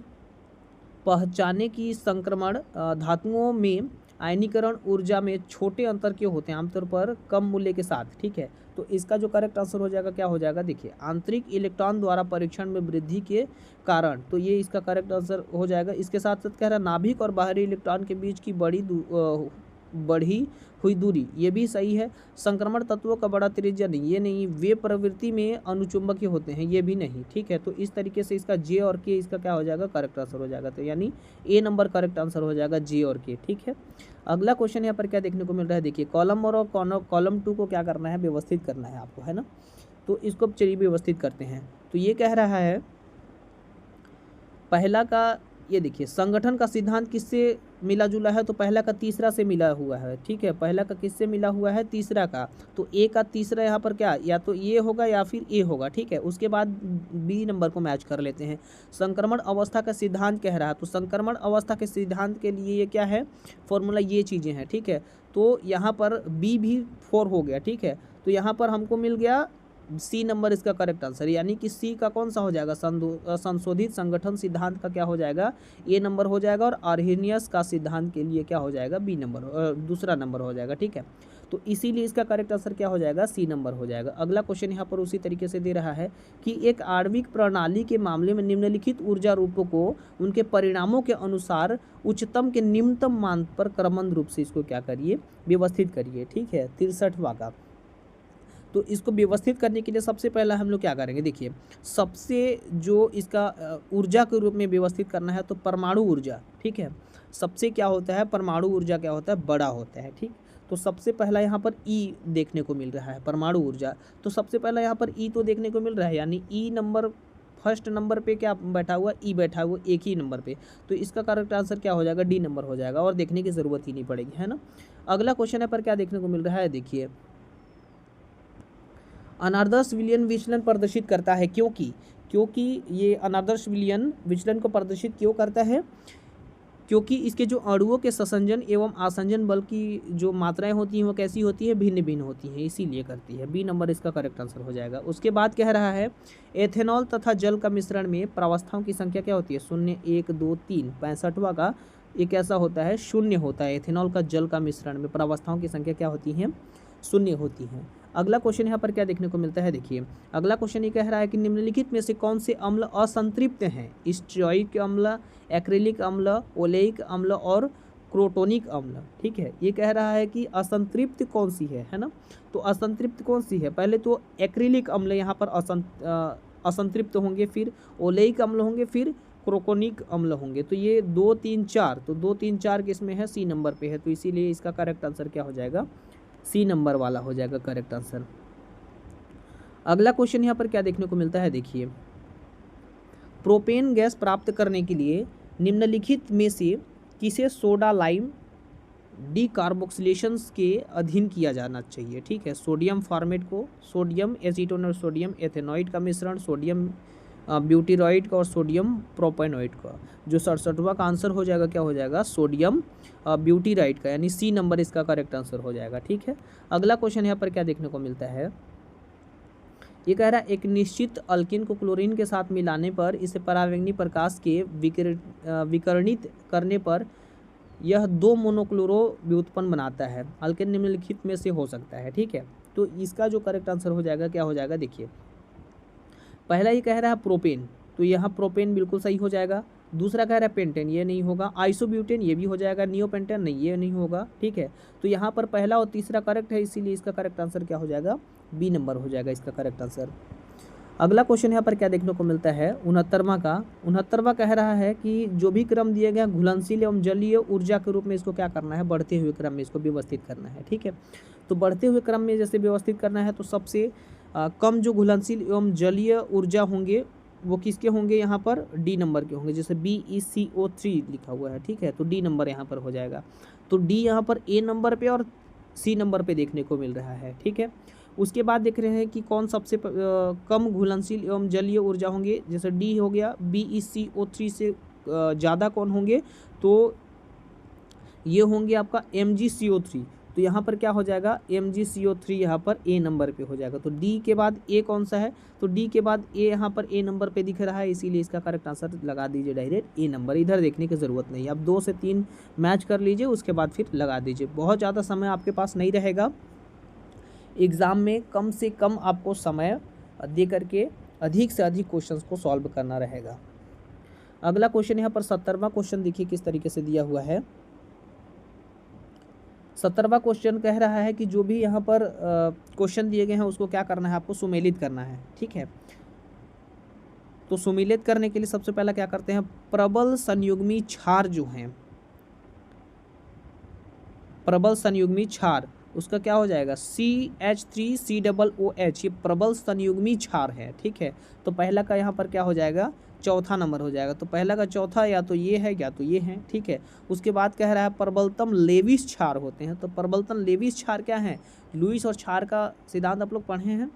पहचाने की संक्रमण धातुओं में आयनीकरण ऊर्जा में छोटे अंतर के होते हैं, आमतौर पर कम मूल्य के साथ, ठीक है। तो इसका जो करेक्ट आंसर हो जाएगा, क्या हो जाएगा, देखिए आंतरिक इलेक्ट्रॉन द्वारा परीक्षण में वृद्धि के कारण, तो ये इसका करेक्ट आंसर हो जाएगा। इसके साथ साथ कह रहा है नाभिक और बाहरी इलेक्ट्रॉन के बीच की बढ़ी हुई दूरी, ये भी सही है। संक्रमण तत्वों का बड़ा त्रिज्या नहीं, ये नहीं। वे प्रवृत्ति में अनुचुंबकीय होते हैं, ये भी नहीं, ठीक है। तो इस तरीके से इसका जे और के इसका क्या हो जाएगा, करेक्ट आंसर हो जाएगा। तो यानी ए नंबर करेक्ट आंसर हो जाएगा, जे और के, ठीक है। अगला क्वेश्चन यहाँ पर क्या देखने को मिल रहा है, देखिए कॉलम और कॉलम 2 को क्या करना है, व्यवस्थित करना है आपको, है ना। तो इसको चलिए व्यवस्थित करते हैं। तो ये कह रहा है पहला का, ये देखिए संगठन का सिद्धांत किससे मिला जुला है, तो पहला का तीसरा से मिला हुआ है, ठीक है। पहला का किससे मिला हुआ है, तीसरा का। तो ए का तीसरा यहाँ पर क्या, या तो ये होगा या फिर ए होगा, ठीक है। उसके बाद बी नंबर को मैच कर लेते हैं। संक्रमण अवस्था का सिद्धांत कह रहा है, तो संक्रमण अवस्था के सिद्धांत के लिए ये क्या है, फॉर्मूला, ये चीज़ें हैं, ठीक है। तो यहाँ पर बी भी 4 हो गया, ठीक है। तो यहाँ पर हमको मिल गया सी नंबर इसका करेक्ट आंसर, यानी कि सी का कौन सा हो जाएगा, संशोधित संगठन सिद्धांत का क्या हो जाएगा, ए नंबर हो जाएगा। और आर्हेनियस का सिद्धांत के लिए क्या हो जाएगा, बी नंबर, दूसरा नंबर हो जाएगा, ठीक है। तो इसीलिए इसका करेक्ट आंसर क्या हो जाएगा, सी नंबर हो जाएगा। अगला क्वेश्चन यहाँ पर उसी तरीके से दे रहा है कि एक आणविक प्रणाली के मामले में निम्नलिखित ऊर्जा रूपों को उनके परिणामों के अनुसार उच्चतम के निम्नतम मान पर क्रमबद्ध रूप से इसको क्या करिए, व्यवस्थित करिए, ठीक है। 63वां का, तो इसको व्यवस्थित करने के लिए सबसे पहला हम लोग क्या करेंगे, देखिए सबसे जो इसका ऊर्जा के रूप में व्यवस्थित करना है तो परमाणु ऊर्जा, ठीक है। सबसे क्या होता है, परमाणु ऊर्जा क्या होता है, बड़ा होता है, ठीक। तो सबसे पहला यहाँ पर ई देखने को मिल रहा है, परमाणु ऊर्जा। तो सबसे पहला यहाँ पर ई तो देखने को मिल रहा है, यानी ई नंबर फर्स्ट नंबर पे क्या बैठा हुआ, ई बैठा हुआ एक ही नंबर पे। तो इसका करेक्ट आंसर क्या हो जाएगा, डी नंबर हो जाएगा, और देखने की ज़रूरत ही नहीं पड़ेगी, है ना। अगला क्वेश्चन है पर क्या देखने को मिल रहा है, देखिए अनादर्श विलयन विचलन प्रदर्शित करता है, क्योंकि ये अनादर्श विलयन विचलन को प्रदर्शित क्यों करता है, क्योंकि इसके जो अणुओं के संसंजन एवं आसंजन बल की जो मात्राएं होती हैं वो कैसी होती है, भिन्न भिन्न होती हैं, इसीलिए करती है। बी नंबर इसका करेक्ट आंसर हो जाएगा। उसके बाद कह रहा है एथेनॉल तथा जल का मिश्रण में प्रावस्थाओं की संख्या क्या होती है, 0 1 2 3। 65वां का एक ऐसा होता है, शून्य होता है। एथेनॉल का जल का मिश्रण में प्रावस्थाओं की संख्या क्या होती है, शून्य होती है। अगला क्वेश्चन यहाँ पर क्या देखने को मिलता है, देखिए अगला क्वेश्चन ये कह रहा है कि निम्नलिखित में से कौन से अम्ल असंतृप्त हैं, स्टीरोइक अम्ल, एक्रिलिक अम्ल, ओलेइक अम्ल और क्रोटोनिक अम्ल, ठीक है। ये कह रहा है कि असंतृप्त कौन सी है ना। तो असंतृप्त कौन सी है, पहले तो एक्रिलिक अम्ल यहाँ पर असंतृप्त होंगे, फिर ओलेइक अम्ल होंगे, फिर क्रोटोनिक अम्ल होंगे। तो ये 2 3 4, तो 2 3 4 किसमें है, सी नंबर पे है। तो इसीलिए इसका करेक्ट आंसर क्या हो जाएगा, सी नंबर वाला हो जाएगा करेक्ट आंसर। अगला क्वेश्चन यहाँ पर क्या देखने को मिलता है, देखिए प्रोपेन गैस प्राप्त करने के लिए निम्नलिखित में से किसे सोडा लाइम डीकार्बोक्सिलेशन के अधीन किया जाना चाहिए, ठीक है। सोडियम फॉर्मेट को, सोडियम एसीटोन और सोडियम एथेनॉइड का मिश्रण, सोडियम ब्यूटीरॉइड का और सोडियम प्रोपेनॉइड का। जो 67वां का आंसर हो जाएगा, क्या हो जाएगा, सोडियम ब्यूटीराइड का, यानी सी नंबर इसका करेक्ट आंसर हो जाएगा, ठीक है। अगला क्वेश्चन यहाँ पर क्या देखने को मिलता है, ये कह रहा है एक निश्चित अल्किन को क्लोरीन के साथ मिलाने पर इसे परावैंगनी प्रकाश के विकिरणित करने पर यह 2 मोनोक्लोरो व्युत्पन्न बनाता है। अल्केन निम्नलिखित में से हो सकता है, ठीक है। तो इसका जो करेक्ट आंसर हो जाएगा क्या हो जाएगा, देखिए पहला ही कह रहा है प्रोपेन, तो यहाँ प्रोपेन बिल्कुल सही हो जाएगा। दूसरा कह रहा है पेंटेन, ये नहीं होगा। आइसोब्यूटेन ये भी हो जाएगा। नियोपेंटेन नहीं, ये नहीं होगा, ठीक है। तो यहाँ पर पहला और तीसरा करेक्ट है, इसीलिए इसका करेक्ट आंसर क्या हो जाएगा, बी नंबर हो जाएगा इसका करेक्ट आंसर। अगला क्वेश्चन यहाँ पर क्या देखने को मिलता है, 69वां कह रहा है कि जो भी क्रम दिया गया घुलनशील एवं जलीय ऊर्जा के रूप में इसको क्या करना है, बढ़ते हुए क्रम में इसको व्यवस्थित करना है, ठीक है। तो बढ़ते हुए क्रम में जैसे व्यवस्थित करना है, तो सबसे कम जो घुलनशील एवं जलीय ऊर्जा होंगे वो किसके होंगे, यहाँ पर डी नंबर के होंगे। जैसे BeCO3 लिखा हुआ है, ठीक है, तो डी नंबर यहाँ पर हो जाएगा। तो डी यहाँ पर ए नंबर पे और सी नंबर पे देखने को मिल रहा है, ठीक है। उसके बाद देख रहे हैं कि कौन सबसे कम घुलनशील एवं जलीय ऊर्जा होंगे। जैसे डी हो गया, BeCO3 से ज़्यादा कौन होंगे, तो ये होंगे आपका MgCO3। तो यहाँ पर क्या हो जाएगा, MgCO3 यहाँ पर ए नंबर पे हो जाएगा। तो डी के बाद ए कौन सा है, तो डी के बाद ए यहाँ पर ए नंबर पे दिख रहा है, इसीलिए इसका करेक्ट आंसर लगा दीजिए डायरेक्ट ए नंबर। इधर देखने की ज़रूरत नहीं है, आप 2 से 3 मैच कर लीजिए, उसके बाद फिर लगा दीजिए। बहुत ज़्यादा समय आपके पास नहीं रहेगा एग्ज़ाम में, कम से कम आपको समय दे करके अधिक से अधिक क्वेश्चंस को सॉल्व करना रहेगा। अगला क्वेश्चन यहाँ पर 70वां क्वेश्चन देखिए किस तरीके से दिया हुआ है। 70वां क्वेश्चन कह रहा है कि जो भी यहाँ पर क्वेश्चन दिए गए हैं उसको क्या करना है, आपको सुमेलित करना है, ठीक है। तो सुमेलित करने के लिए सबसे पहला क्या करते हैं, प्रबल संयुग्मी क्षार जो हैं, प्रबल संयुग्मी क्षार, उसका क्या हो जाएगा, CH3COOH, ये प्रबल संयुग्मी क्षार है, ठीक है। तो पहला का यहाँ पर क्या हो जाएगा, चौथा नंबर हो जाएगा। तो पहला का चौथा या तो ये है या तो ये है, ठीक है। उसके बाद कह रहा है प्रबलतम लेविस क्षार होते हैं। तो प्रबलतम लेविस क्षार क्या है, लुईस और क्षार का सिद्धांत आप लोग पढ़े हैं,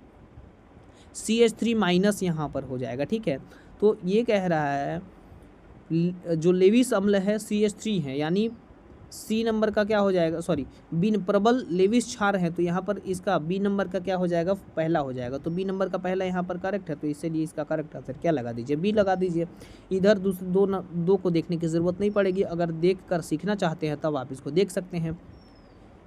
CH3- यहाँ पर हो जाएगा, ठीक है। तो ये कह रहा है जो लेविस अम्ल है CH3 है, यानी सी नंबर का क्या हो जाएगा, सॉरी बी, प्रबल लेविस क्षार है, तो यहाँ पर इसका बी नंबर का क्या हो जाएगा, पहला हो जाएगा। तो बी नंबर का पहला यहाँ पर करेक्ट है, तो इसलिए इसका करेक्ट आंसर क्या लगा दीजिए, बी लगा दीजिए। इधर दो को देखने की ज़रूरत नहीं पड़ेगी, अगर देख कर सीखना चाहते हैं तब आप इसको देख सकते हैं।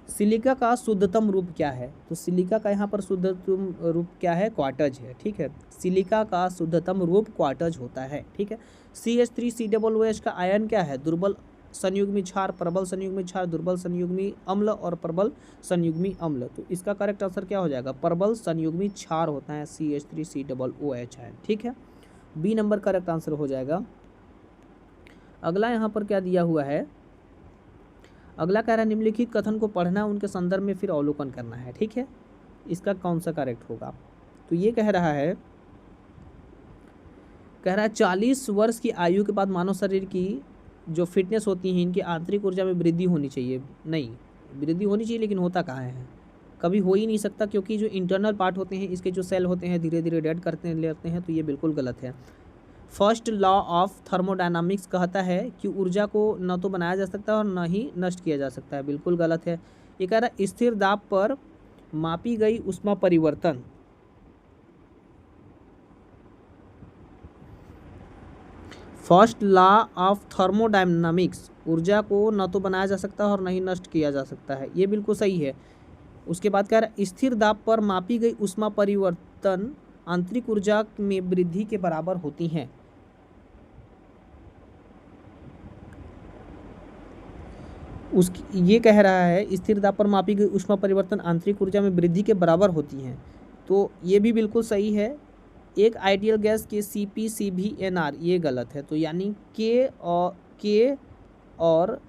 सिलिका का शुद्धतम रूप क्या है, तो सिलिका का यहाँ पर शुद्धतम रूप क्या है, क्वार्टज है, ठीक है। सिलिका का शुद्धतम रूप क्वार्टज होता है, ठीक है। CH3COOH का आयन क्या है, दुर्बल संयुग्मी क्षार, प्रबल संयुग्मी क्षार, दुर्बल संयुग्मी अम्ल और प्रबल संयुग्मी अम्ल। तो इसका करेक्ट आंसर क्या हो जाएगा, प्रबल संयुग्मी क्षार होता है CH3COOH है, ठीक है। बी नंबर करेक्ट आंसर हो जाएगा। अगला यहाँ पर क्या दिया हुआ है, अगला कह रहा है निम्नलिखित कथन को पढ़ना, उनके संदर्भ में फिर अवलोकन करना है, ठीक है। इसका कौन सा करेक्ट होगा, तो ये कह रहा है 40 वर्ष की आयु के बाद मानव शरीर की जो फिटनेस होती है, इनकी आंतरिक ऊर्जा में वृद्धि होनी चाहिए। नहीं, वृद्धि होनी चाहिए लेकिन होता कहाँ है, कभी हो ही नहीं सकता, क्योंकि जो इंटरनल पार्ट होते हैं, इसके जो सेल होते हैं धीरे धीरे डेड करते लेते हैं, तो ये बिल्कुल गलत है। फर्स्ट लॉ ऑफ थर्मोडायनामिक्स कहता है कि ऊर्जा को न तो बनाया जा सकता है और न ही नष्ट किया जा सकता है, बिल्कुल गलत है। ये कह रहा है स्थिर दाब पर मापी गई ऊष्मा परिवर्तन, फर्स्ट लॉ ऑफ थर्मोडायनामिक्स, ऊर्जा को न तो बनाया जा सकता है और न ही नष्ट किया जा सकता है, ये बिल्कुल सही है। उसके बाद कह रहा है स्थिर दाब पर मापी गई ऊष्मा परिवर्तन आंतरिक ऊर्जा में वृद्धि के बराबर होती हैं। ये कह रहा है स्थिर दाब पर मापी गई ऊष्मा परिवर्तन आंतरिक ऊर्जा में वृद्धि के बराबर होती हैं, तो ये भी बिल्कुल सही है। एक आइडियल गैस के CpCvNr ये गलत है, तो यानी K और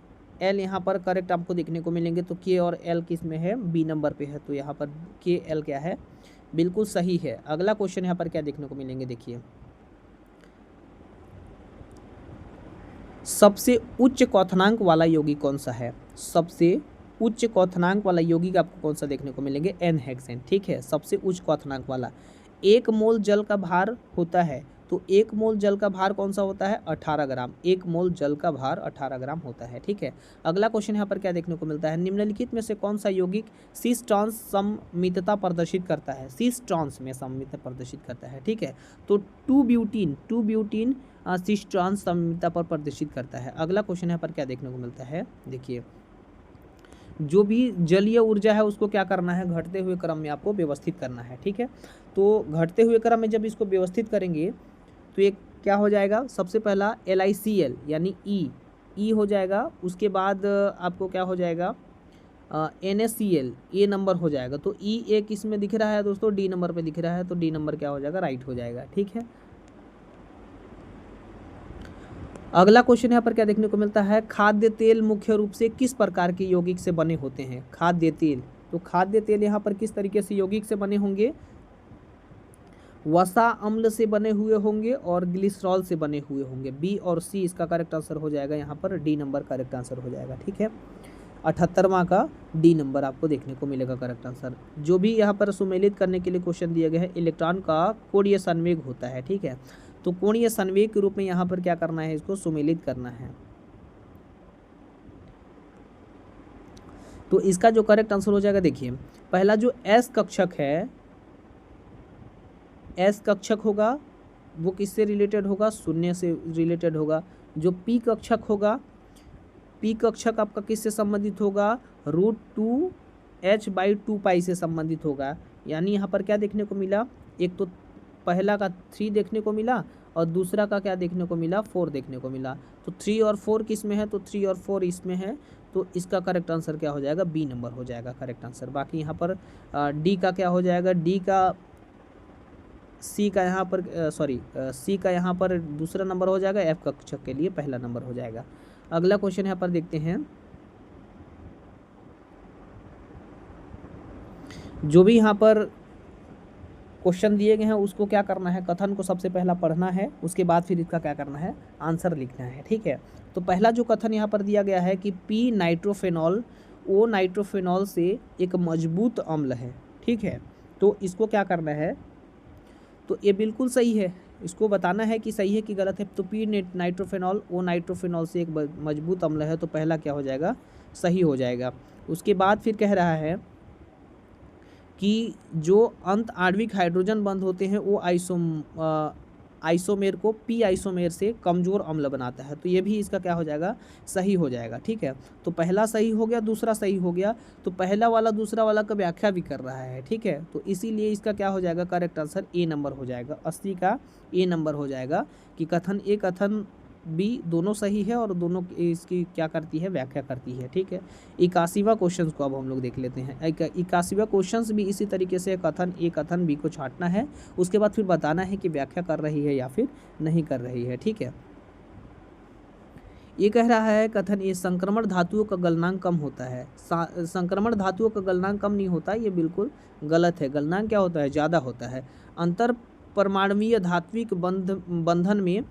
L यहाँ पर करेक्ट आपको देखने को मिलेंगे। तो K और L किस में है, बी नंबर पे है, तो यहाँ पर KL क्या है, बिल्कुल सही है। अगला क्वेश्चन यहाँ पर क्या देखने को मिलेंगे, देखिए सबसे उच्च क्वथनांक वाला यौगिक कौन सा है, सबसे उच्च क्वथनांक वाला यौगिक आपको कौन सा देखने को मिलेंगे, N-हेक्सेन, ठीक है। सबसे उच्च क्वथनांक वाला, 1 मोल जल का भार होता है तो 1 मोल जल का भार कौन सा होता है? 18 ग्राम। 1 मोल जल का भार 18 ग्राम होता है, ठीक है। अगला क्वेश्चन यहाँ पर क्या देखने को मिलता है? निम्नलिखित में से कौन सा यौगिक सिस ट्रांस सममितता प्रदर्शित करता है? सिस ट्रांस में सममितता प्रदर्शित करता है, ठीक है। तो 2 ब्यूटीन सिस ट्रांस सममितता पर प्रदर्शित करता है। अगला क्वेश्चन यहाँ पर क्या देखने को मिलता है? देखिए, जो भी जलीय ऊर्जा है उसको क्या करना है? घटते हुए क्रम में आपको व्यवस्थित करना है, ठीक है। तो घटते हुए क्रम में जब इसको व्यवस्थित करेंगे तो एक क्या हो जाएगा? सबसे पहला LiCl यानी ई हो जाएगा। उसके बाद आपको क्या हो जाएगा? NaCl ए नंबर हो जाएगा। तो ई एक इसमें दिख रहा है दोस्तों, डी नंबर पे दिख रहा है, तो डी नंबर क्या हो जाएगा? राइट हो जाएगा, ठीक है। अगला क्वेश्चन यहाँ पर क्या देखने को मिलता है? खाद्य तेल मुख्य रूप से किस प्रकार के यौगिक से बने होते हैं? खाद्य तेल, तो खाद्य तेल यहाँ पर किस तरीके से यौगिक से बने होंगे? वसा अम्ल से बने हुए होंगे और ग्लिसरॉल से बने हुए होंगे। बी और सी इसका करेक्ट आंसर हो जाएगा। यहाँ पर डी नंबर करेक्ट आंसर हो जाएगा, ठीक है। 78वां का डी नंबर आपको देखने को मिलेगा करेक्ट आंसर। जो भी यहाँ पर सुमेलित करने के लिए क्वेश्चन दिया गया है, इलेक्ट्रॉन का कोणीय संवेग होता है, ठीक है। तो कोणीय संवेग के रूप में यहाँ पर क्या करना है? इसको सुमेलित करना है। तो इसका जो करेक्ट आंसर हो जाएगा, देखिए, पहला जो एस कक्षक है, एस कक्षक होगा वो किससे रिलेटेड होगा? शून्य से रिलेटेड होगा। जो पी कक्षक होगा, पी कक्षक आपका किससे संबंधित होगा? √2h/2 से संबंधित होगा। यानी यहाँ पर क्या देखने को मिला? एक तो पहला का 3 देखने को मिला और दूसरा का क्या देखने को मिला? 4 देखने को मिला। तो 3 और 4 किस में है? तो 3 और 4 इसमें है। तो इसका करेक्ट आंसर क्या हो जाएगा? बी नंबर हो जाएगा करेक्ट आंसर। बाकी यहाँ पर डी का क्या हो जाएगा? डी का सी का यहाँ पर सी का यहाँ पर दूसरा नंबर हो जाएगा, एफ कक्षक के लिए पहला नंबर हो जाएगा। अगला क्वेश्चन यहाँ पर देखते हैं। जो भी यहाँ पर क्वेश्चन दिए गए हैं उसको क्या करना है? कथन को सबसे पहला पढ़ना है, उसके बाद फिर इसका क्या करना है? आंसर लिखना है, ठीक है। तो पहला जो कथन यहाँ पर दिया गया है कि पी नाइट्रोफेनॉल ओ नाइट्रोफेनॉल से एक मजबूत अम्ल है, ठीक है। तो इसको क्या करना है? तो ये बिल्कुल सही है, इसको बताना है कि सही है कि गलत है। तो पी नाइट्रोफेनॉल ओ नाइट्रोफेनॉल से एक मजबूत अम्ल है, तो पहला क्या हो जाएगा? सही हो जाएगा। उसके बाद फिर कह रहा है कि जो अंत आणविक हाइड्रोजन बंध होते हैं वो आइसोमेर को पी आइसोमेर से कमज़ोर अम्ल बनाता है। तो ये भी इसका क्या हो जाएगा? सही हो जाएगा, ठीक है। तो पहला सही हो गया, दूसरा सही हो गया। तो पहला वाला दूसरा वाला का व्याख्या भी कर रहा है, ठीक है। तो इसीलिए इसका क्या हो जाएगा? करेक्ट आंसर ए नंबर हो जाएगा। 80 का ए नंबर हो जाएगा कि कथन ए कथन बी दोनों सही है और दोनों इसकी क्या करती है? व्याख्या करती है, ठीक है। 81वां क्वेश्चन को अब हम लोग देख लेते हैं। 81वां क्वेश्चन भी इसी तरीके से कथन ए कथन बी को छांटना है, उसके बाद फिर बताना है कि व्याख्या कर रही है या फिर नहीं कर रही है, ठीक है। ये कह रहा है कथन ए संक्रमण धातुओं का गलनांक कम होता है। संक्रमण धातुओं का गलनांक कम नहीं होता, ये बिल्कुल गलत है। गलनांक क्या होता है? ज़्यादा होता है। अंतर परमाणुवीय धात्विक बंधन में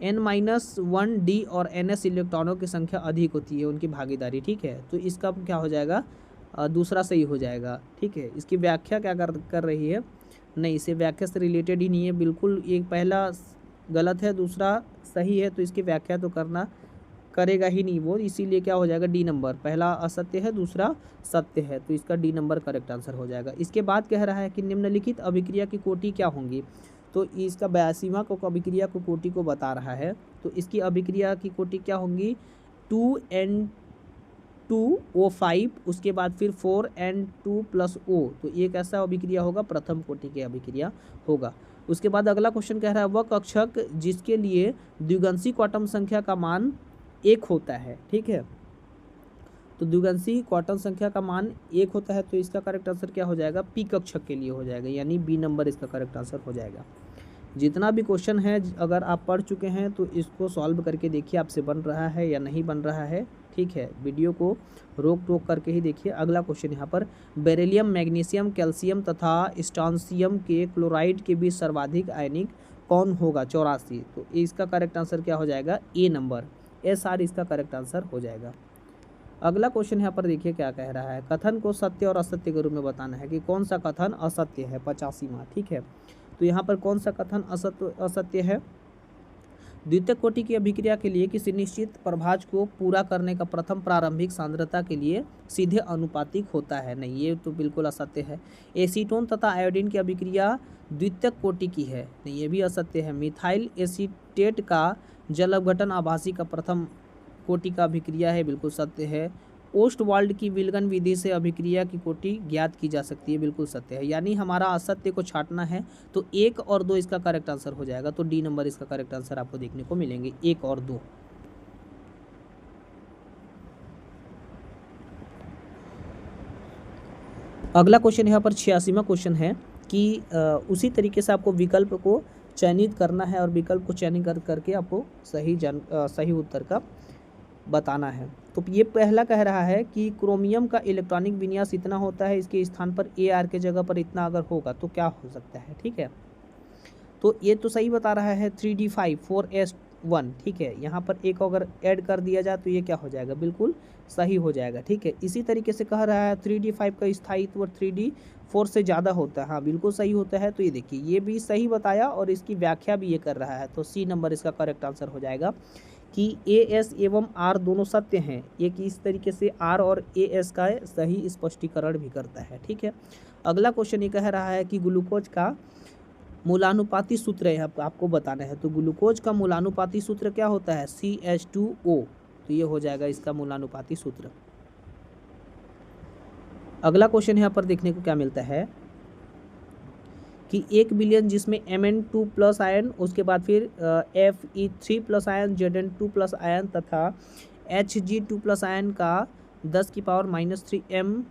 N-1D और NS इलेक्ट्रॉनों की संख्या अधिक होती है, उनकी भागीदारी, ठीक है। तो इसका क्या हो जाएगा? दूसरा सही हो जाएगा, ठीक है। इसकी व्याख्या क्या कर रही है? नहीं, इसे व्याख्या से रिलेटेड ही नहीं है, बिल्कुल। एक पहला गलत है, दूसरा सही है, तो इसकी व्याख्या तो करेगा ही नहीं वो, इसीलिए क्या हो जाएगा? D number. पहला असत्य है, दूसरा सत्य है, तो इसका डी नंबर करेक्ट आंसर हो जाएगा। इसके बाद कह रहा है कि निम्नलिखित अभिक्रिया की कोटि क्या होंगी? तो इसका 82वां को अभिक्रिया को कोटि को बता रहा है। तो इसकी अभिक्रिया की कोटि क्या होंगी? 2N2O5, उसके बाद फिर 4N2+O। तो ये कैसा अभिक्रिया होगा? प्रथम कोटि की अभिक्रिया होगा। उसके बाद अगला क्वेश्चन कह रहा है वह कक्षक जिसके लिए द्विगंशी क्वांटम संख्या का मान 1 होता है, ठीक है। तो द्विगंशी क्वांटम संख्या का मान 1 होता है, तो इसका करेक्ट आंसर क्या हो जाएगा? पी कक्षक के लिए हो जाएगा, यानी बी नंबर इसका करेक्ट आंसर हो जाएगा। जितना भी क्वेश्चन है अगर आप पढ़ चुके हैं तो इसको सॉल्व करके देखिए आपसे बन रहा है या नहीं बन रहा है, ठीक है। वीडियो को रोक टोक करके ही देखिए। अगला क्वेश्चन यहाँ पर बेरिलियम, मैग्नीशियम, कैल्शियम तथा स्ट्रोंशियम के क्लोराइड के बीच सर्वाधिक आयनिक कौन होगा? 84। तो इसका करेक्ट आंसर क्या हो जाएगा? ए नंबर, SR इसका करेक्ट आंसर हो जाएगा। अगला क्वेश्चन यहाँ पर देखिए क्या कह रहा है। कथन को सत्य और असत्य के रूप में बताना है कि कौन सा कथन असत्य है। 85वां, ठीक है। तो यहाँ पर कौन सा कथन असत्य है? द्वितीयक कोटि की अभिक्रिया के लिए किसी निश्चित प्रभाज को पूरा करने का प्रथम प्रारंभिक सांद्रता के लिए सीधे अनुपातिक होता है। नहीं, ये तो बिल्कुल असत्य है। एसीटोन तथा आयोडीन की अभिक्रिया द्वितीयक कोटि की है। नहीं, ये भी असत्य है। मिथाइल एसीटेट का जल अपघटन आभासी का प्रथम कोटि का अभिक्रिया है, बिल्कुल सत्य है। ओस्टवाल्ड की विल्गन विधि से अभिक्रिया की कोटि ज्ञात की जा सकती है, बिल्कुल सत्य है। यानी हमारा असत्य को छांटना है तो 1 और 2 इसका करेक्ट आंसर हो जाएगा। तो डी नंबर इसका करेक्ट आंसर आपको देखने को मिलेंगे, 1 और 2। अगला क्वेश्चन यहाँ पर 86वां क्वेश्चन है कि उसी तरीके से आपको विकल्प को चयनित करना है और विकल्प को चयनित करके आपको सही उत्तर का बताना है। तो ये पहला कह रहा है कि क्रोमियम का इलेक्ट्रॉनिक विन्यास इतना होता है, इसके स्थान पर AR के जगह पर इतना अगर होगा तो क्या हो सकता है, ठीक है। तो ये तो सही बता रहा है 3d5 4s1, ठीक है। यहाँ पर एक अगर ऐड कर दिया जाए तो ये क्या हो जाएगा, बिल्कुल सही हो जाएगा, ठीक है। इसी तरीके से कह रहा है 3d5 का स्थायित्व 3d4 से ज़्यादा होता है, हाँ बिल्कुल सही होता है। तो ये देखिए ये भी सही बताया और इसकी व्याख्या भी ये कर रहा है। तो सी नंबर इसका करेक्ट आंसर हो जाएगा कि AS एवं R दोनों सत्य हैं। एक इस तरीके से R और AS का सही स्पष्टीकरण भी करता है, ठीक है। अगला क्वेश्चन ये कह रहा है कि ग्लूकोज का मूलानुपाती सूत्र है, आपको बताना है। तो ग्लूकोज का मूलानुपाती सूत्र क्या होता है, CH2O। तो ये हो जाएगा इसका मूलानुपाती सूत्र। अगला क्वेश्चन यहाँ पर देखने को क्या मिलता है कि 1 बिलियन जिसमें Mn2 प्लस आयन, उसके बाद फिर Fe3 plus ion, Zn2 plus ion तथा Hg2 प्लस आयन का 10⁻³ m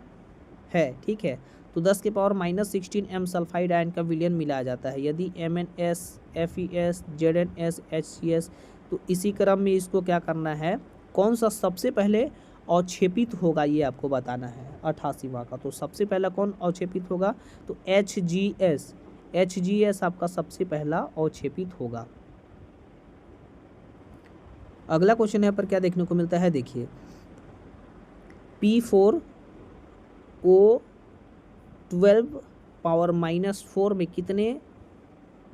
है, ठीक है। तो 10⁻16 m सल्फाइड आयन का विलयन मिलाया जाता है। यदि MnS, FeS, ZnS, HCS, तो इसी क्रम में इसको क्या करना है, कौन सा सबसे पहले अवक्षेपित होगा ये आपको बताना है 88वां का। तो सबसे पहला कौन अवक्षेपित होगा, तो HGS आपका सबसे पहला अवक्षेपित होगा। अगला क्वेश्चन यहाँ पर क्या देखने को मिलता है, देखिए P4O12⁻⁴ में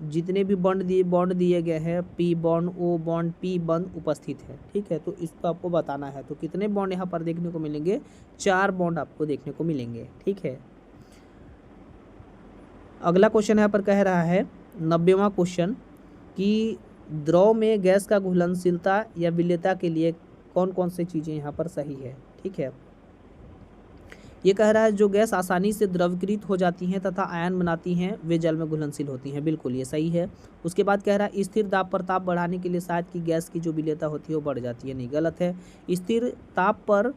जितने भी बॉन्ड दिए गए हैं, P bond, O bond, P bond उपस्थित है, ठीक है। तो इसको आपको बताना है। तो कितने बॉन्ड यहाँ पर देखने को मिलेंगे, 4 बॉन्ड आपको देखने को मिलेंगे, ठीक है। अगला क्वेश्चन यहाँ पर कह रहा है 90वां क्वेश्चन कि द्रव में गैस का घुलनशीलता या विलेयता के लिए कौन कौन सी चीज़ें यहाँ पर सही है, ठीक है। ये कह रहा है जो गैस आसानी से द्रवीकृत हो जाती हैं तथा आयन बनाती हैं वे जल में घुलनशील होती हैं, बिल्कुल ये सही है। उसके बाद कह रहा है स्थिर दाब पर ताप बढ़ाने के लिए शायद कि गैस की जो विलेयता होती है वो बढ़ जाती है, नहीं गलत है। स्थिर ताप पर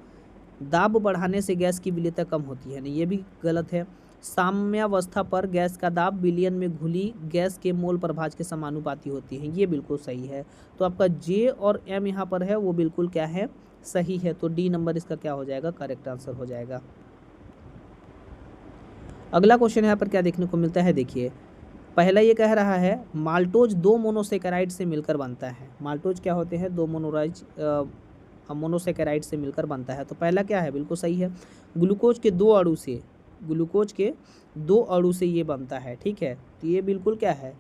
दाब बढ़ाने से गैस की विलेयता कम होती है, नहीं ये भी गलत है। साम्यावस्था पर गैस का दाब विलयन में घुली गैस के मोल प्रभाज के समानुपाती होती है, ये बिल्कुल सही है। तो आपका J और M यहाँ पर है वो बिल्कुल क्या है, सही है। तो डी नंबर इसका क्या हो जाएगा, करेक्ट आंसर हो जाएगा। अगला क्वेश्चन यहाँ पर क्या देखने को मिलता है, देखिए पहला ये कह रहा है माल्टोज 2 मोनोसेकेराइड से मिलकर बनता है। माल्टोज क्या होते हैं, 2 मोनोसेकेराइड से मिलकर बनता है। तो पहला क्या है, बिल्कुल सही है। ग्लूकोज के 2 अणु से ये बनता है, ठीक है। तो ये बिल्कुल क्या है,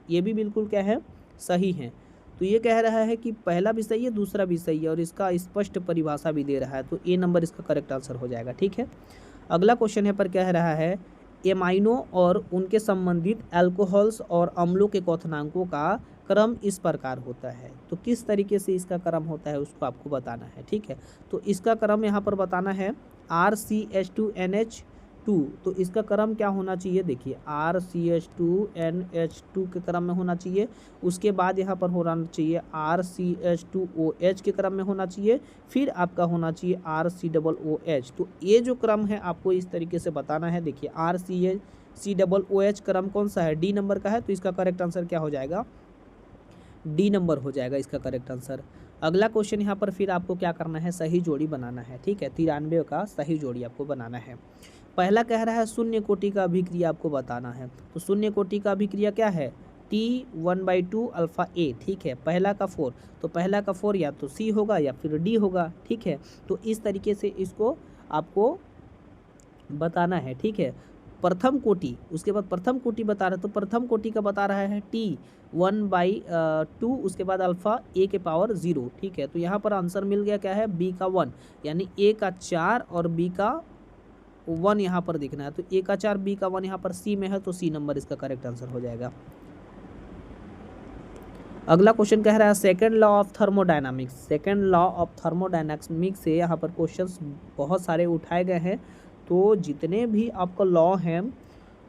ये भी बिल्कुल क्या है, सही है। तो ये कह रहा है कि पहला भी सही है दूसरा भी सही है और इसका स्पष्ट परिभाषा भी दे रहा है। तो ए नंबर इसका करेक्ट आंसर हो जाएगा, ठीक है। अगला क्वेश्चन यहाँ पर कह रहा है एमाइनो और उनके संबंधित अल्कोहल्स और अम्लों के क्वथनांकों का क्रम इस प्रकार होता है। तो किस तरीके से इसका क्रम होता है उसको आपको बताना है, ठीक है। तो इसका क्रम यहाँ पर बताना है RCH2NH2। तो इसका क्रम क्या होना चाहिए, देखिए RCH2NH2 के क्रम में होना चाहिए। उसके बाद यहाँ पर होना चाहिए RCH2OH के क्रम में होना चाहिए, फिर आपका होना चाहिए RCOOH। तो ये जो क्रम है आपको इस तरीके से बताना है। देखिए RCOOH क्रम कौन सा है, डी नंबर का है। तो इसका करेक्ट आंसर क्या हो जाएगा, डी नंबर हो जाएगा इसका करेक्ट आंसर। अगला क्वेश्चन यहाँ पर फिर आपको क्या करना है, सही जोड़ी बनाना है, ठीक है। 93 का सही जोड़ी आपको बनाना है। पहला कह रहा है शून्य कोटि का अभिक्रिया आपको बताना है। तो शून्य कोटि का अभिक्रिया क्या है, T1/2 अल्फा A, ठीक है। पहला का 4, तो पहला का 4 या तो C होगा या फिर D होगा, ठीक है। तो इस तरीके से इसको आपको बताना है, ठीक है। प्रथम कोटि, उसके बाद प्रथम कोटि बता रहा है, तो प्रथम कोटि का बता रहा है T1/2, उसके बाद अल्फा a के पावर 0, ठीक है। तो यहाँ पर आंसर मिल गया क्या है, b का 1, यानी a का 4 और b का 1 यहाँ पर दिखना है। तो a का 4 b का 1 यहाँ पर c में है, तो c नंबर इसका करेक्ट आंसर हो जाएगा। अगला क्वेश्चन कह रहा है second law of thermodynamics. Second law of thermodynamics से यहाँ पर क्वेश्चंस बहुत सारे उठाए गए हैं। तो जितने भी आपका लॉ हैं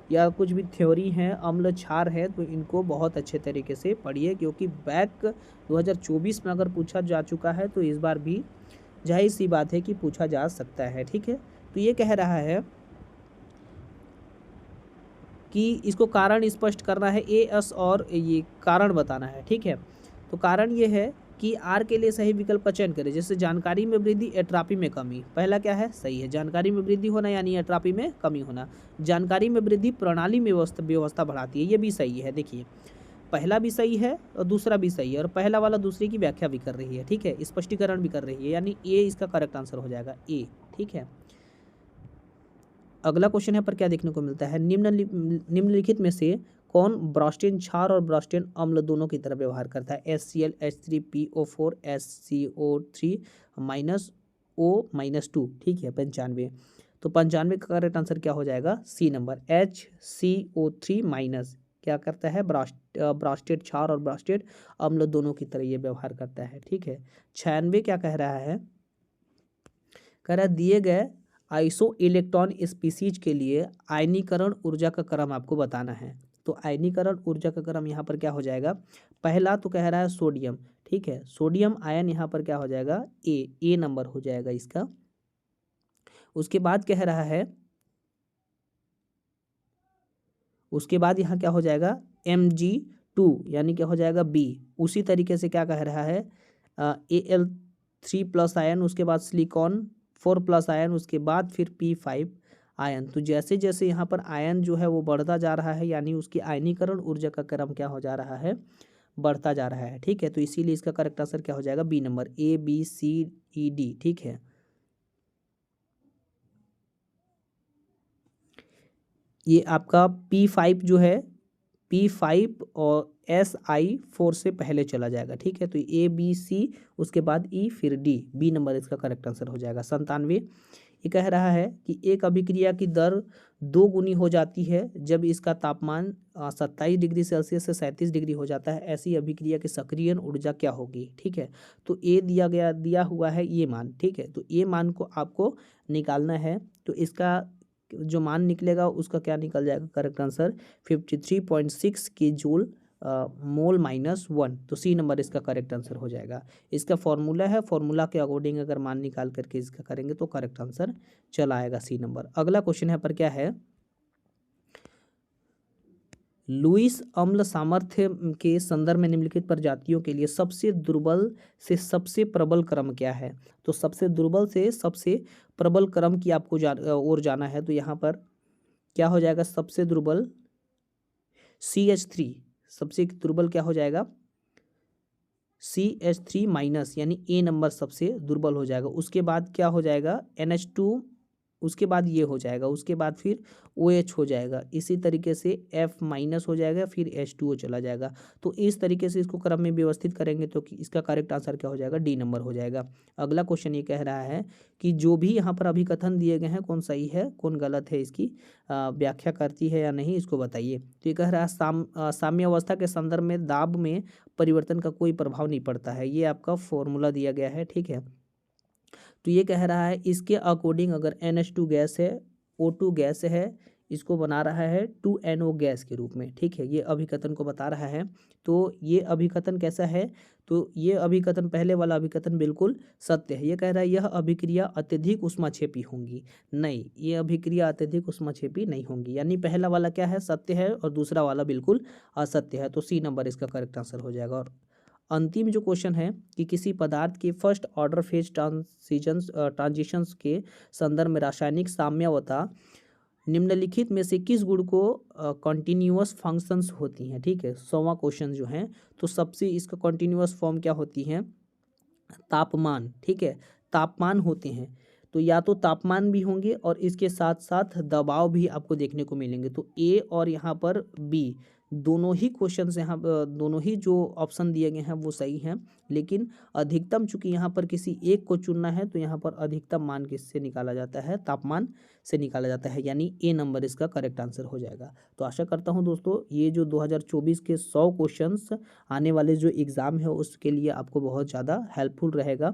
या कुछ भी थ्योरी हैं, अम्ल क्षार है, तो इनको बहुत अच्छे तरीके से पढ़िए, क्योंकि बैक 2024 में अगर पूछा जा चुका है तो इस बार भी जाहिर सी बात है कि पूछा जा सकता है, ठीक है। तो ये कह रहा है कि इसको कारण स्पष्ट करना है, एस और ये कारण बताना है, ठीक है। तो कारण ये है कि आर के लिए सही विकल्प का चयन करें। जैसे जानकारी में वृद्धि, एट्रापी में कमी। पहला क्या है, सही है, जानकारी में वृद्धि होना यानी एट्रापी में कमी होना। जानकारी में वृद्धि प्रणाली में व्यवस्था बढ़ाती है, ये भी सही है। देखिए पहला भी सही है और दूसरा भी सही है, और पहला वाला दूसरे की व्याख्या भी कर रही है, ठीक है, स्पष्टीकरण भी कर रही है, यानी ए इसका करेक्ट आंसर हो जाएगा, ए, ठीक है। अगला क्वेश्चन है पर क्या देखने को मिलता है, निम्नलिखित में से कौन ब्रोस्टेन क्षार और ब्रोस्टेन अम्ल दोनों की तरह व्यवहार करता है। HCl H3PO4 SCO3 -O-2, ठीक है, 95। तो 95 का करेक्ट आंसर क्या हो जाएगा, सी नंबर, HCO3- क्या करता है, ब्रोस्टेट क्षार और ब्रोस्टेट अम्ल दोनों की तरह ये व्यवहार करता है, ठीक है। 96 क्या कह रहा है, कह रहा है दिए गए आइसो इलेक्ट्रॉन स्पीसीज के लिए आयनीकरण ऊर्जा का क्रम आपको बताना है। तो आयनीकरण ऊर्जा का क्रम यहाँ पर क्या हो जाएगा, पहला तो कह रहा है सोडियम, ठीक है, सोडियम आयन यहाँ पर क्या हो जाएगा, ए नंबर हो जाएगा इसका। उसके बाद कह रहा है, उसके बाद यहाँ क्या हो जाएगा, Mg2 यानी क्या हो जाएगा, बी। उसी तरीके से क्या कह रहा है, Al3+ आयन, उसके बाद सिलिकॉन 4+ आयन, उसके बाद फिर P5 आयन। तो जैसे जैसे यहाँ पर आयन जो है वो बढ़ता जा रहा है, यानी उसकी आयनीकरण ऊर्जा का क्रम क्या हो जा रहा है, बढ़ता जा रहा है, ठीक है। तो इसीलिए इसका करेक्ट आंसर क्या हो जाएगा, बी नंबर, ABCED, ठीक है। ये आपका P5 जो है, P5 और SI4 से पहले चला जाएगा, ठीक है। तो ABC, उसके बाद E, फिर D, बी नंबर इसका करेक्ट आंसर हो जाएगा। 97 ये कह रहा है कि एक अभिक्रिया की दर 2 गुनी हो जाती है जब इसका तापमान 27 डिग्री सेल्सियस से 37 डिग्री हो जाता है। ऐसी अभिक्रिया की सक्रियण ऊर्जा क्या होगी, ठीक है। तो ए दिया हुआ है ये मान, ठीक है। तो ये मान को आपको निकालना है, तो इसका जो मान निकलेगा उसका क्या निकल जाएगा, करेक्ट आंसर 53.6 के जूल मोल -1। तो सी नंबर इसका करेक्ट आंसर हो जाएगा। इसका फॉर्मूला है, फॉर्मूला के अकॉर्डिंग अगर मान निकाल करके इसका करेंगे तो करेक्ट आंसर चला आएगा, सी नंबर। अगला क्वेश्चन है पर क्या है, लुईस अम्ल सामर्थ्य के संदर्भ में निम्नलिखित प्रजातियों के लिए सबसे दुर्बल से सबसे प्रबल क्रम क्या है। तो सबसे दुर्बल से सबसे प्रबल क्रम की आपको और जाना है। तो यहाँ पर क्या हो जाएगा, सबसे दुर्बल CH3, सबसे दुर्बल क्या हो जाएगा, CH3-, यानी ए नंबर सबसे दुर्बल हो जाएगा। उसके बाद क्या हो जाएगा, NH2, उसके बाद ये हो जाएगा, उसके बाद फिर OH हो जाएगा, इसी तरीके से F- हो जाएगा, फिर H2O चला जाएगा। तो इस तरीके से इसको क्रम में व्यवस्थित करेंगे तो इसका करेक्ट आंसर क्या हो जाएगा, डी नंबर हो जाएगा। अगला क्वेश्चन ये कह रहा है कि जो भी यहाँ पर अभिकथन दिए गए हैं कौन सही है कौन गलत है, इसकी व्याख्या करती है या नहीं, इसको बताइए। तो ये कह रहा है साम्य अवस्था के संदर्भ में दाब में परिवर्तन का कोई प्रभाव नहीं पड़ता है, ये आपका फॉर्मूला दिया गया है, ठीक है। तो ये कह रहा है इसके अकॉर्डिंग अगर NH2 गैस है, O2 गैस है, इसको बना रहा है 2NO गैस के रूप में, ठीक है, ये अभिकथन को बता रहा है। तो ये अभिकथन कैसा है, तो ये अभिकथन पहले वाला अभिकथन बिल्कुल सत्य है। ये कह रहा है यह अभिक्रिया अत्यधिक ऊष्माक्षेपी होंगी, नहीं, ये अभिक्रिया अत्यधिक ऊष्माक्षेपी नहीं होंगी, यानी पहला वाला क्या है, सत्य है, और दूसरा वाला बिल्कुल असत्य है। तो सी नंबर इसका करेक्ट आंसर हो जाएगा। और अंतिम जो क्वेश्चन है कि किसी पदार्थ के फर्स्ट ऑर्डर फेज ट्रांजिशंस के संदर्भ में रासायनिक साम्यावस्था निम्नलिखित में से किस गुण को कॉन्टिन्यूअस फंक्शंस होती हैं, ठीक है। 100वां क्वेश्चन जो है, तो सबसे इसका कॉन्टिन्यूअस फॉर्म क्या होती है, तापमान, ठीक है, तापमान होते हैं। तो या तो तापमान भी होंगे और इसके साथ साथ दबाव भी आपको देखने को मिलेंगे। तो ए और यहाँ पर बी दोनों ही क्वेश्चंस यहाँ दोनों ही जो ऑप्शन दिए गए हैं वो सही हैं, लेकिन अधिकतम चूंकि यहाँ पर किसी एक को चुनना है तो यहाँ पर अधिकतम मान किससे निकाला जाता है, तापमान से निकाला जाता है, यानी ए नंबर इसका करेक्ट आंसर हो जाएगा। तो आशा करता हूँ दोस्तों ये जो 2024 के 100 क्वेश्चंस आने वाले जो एग्ज़ाम है उसके लिए आपको बहुत ज़्यादा हेल्पफुल रहेगा।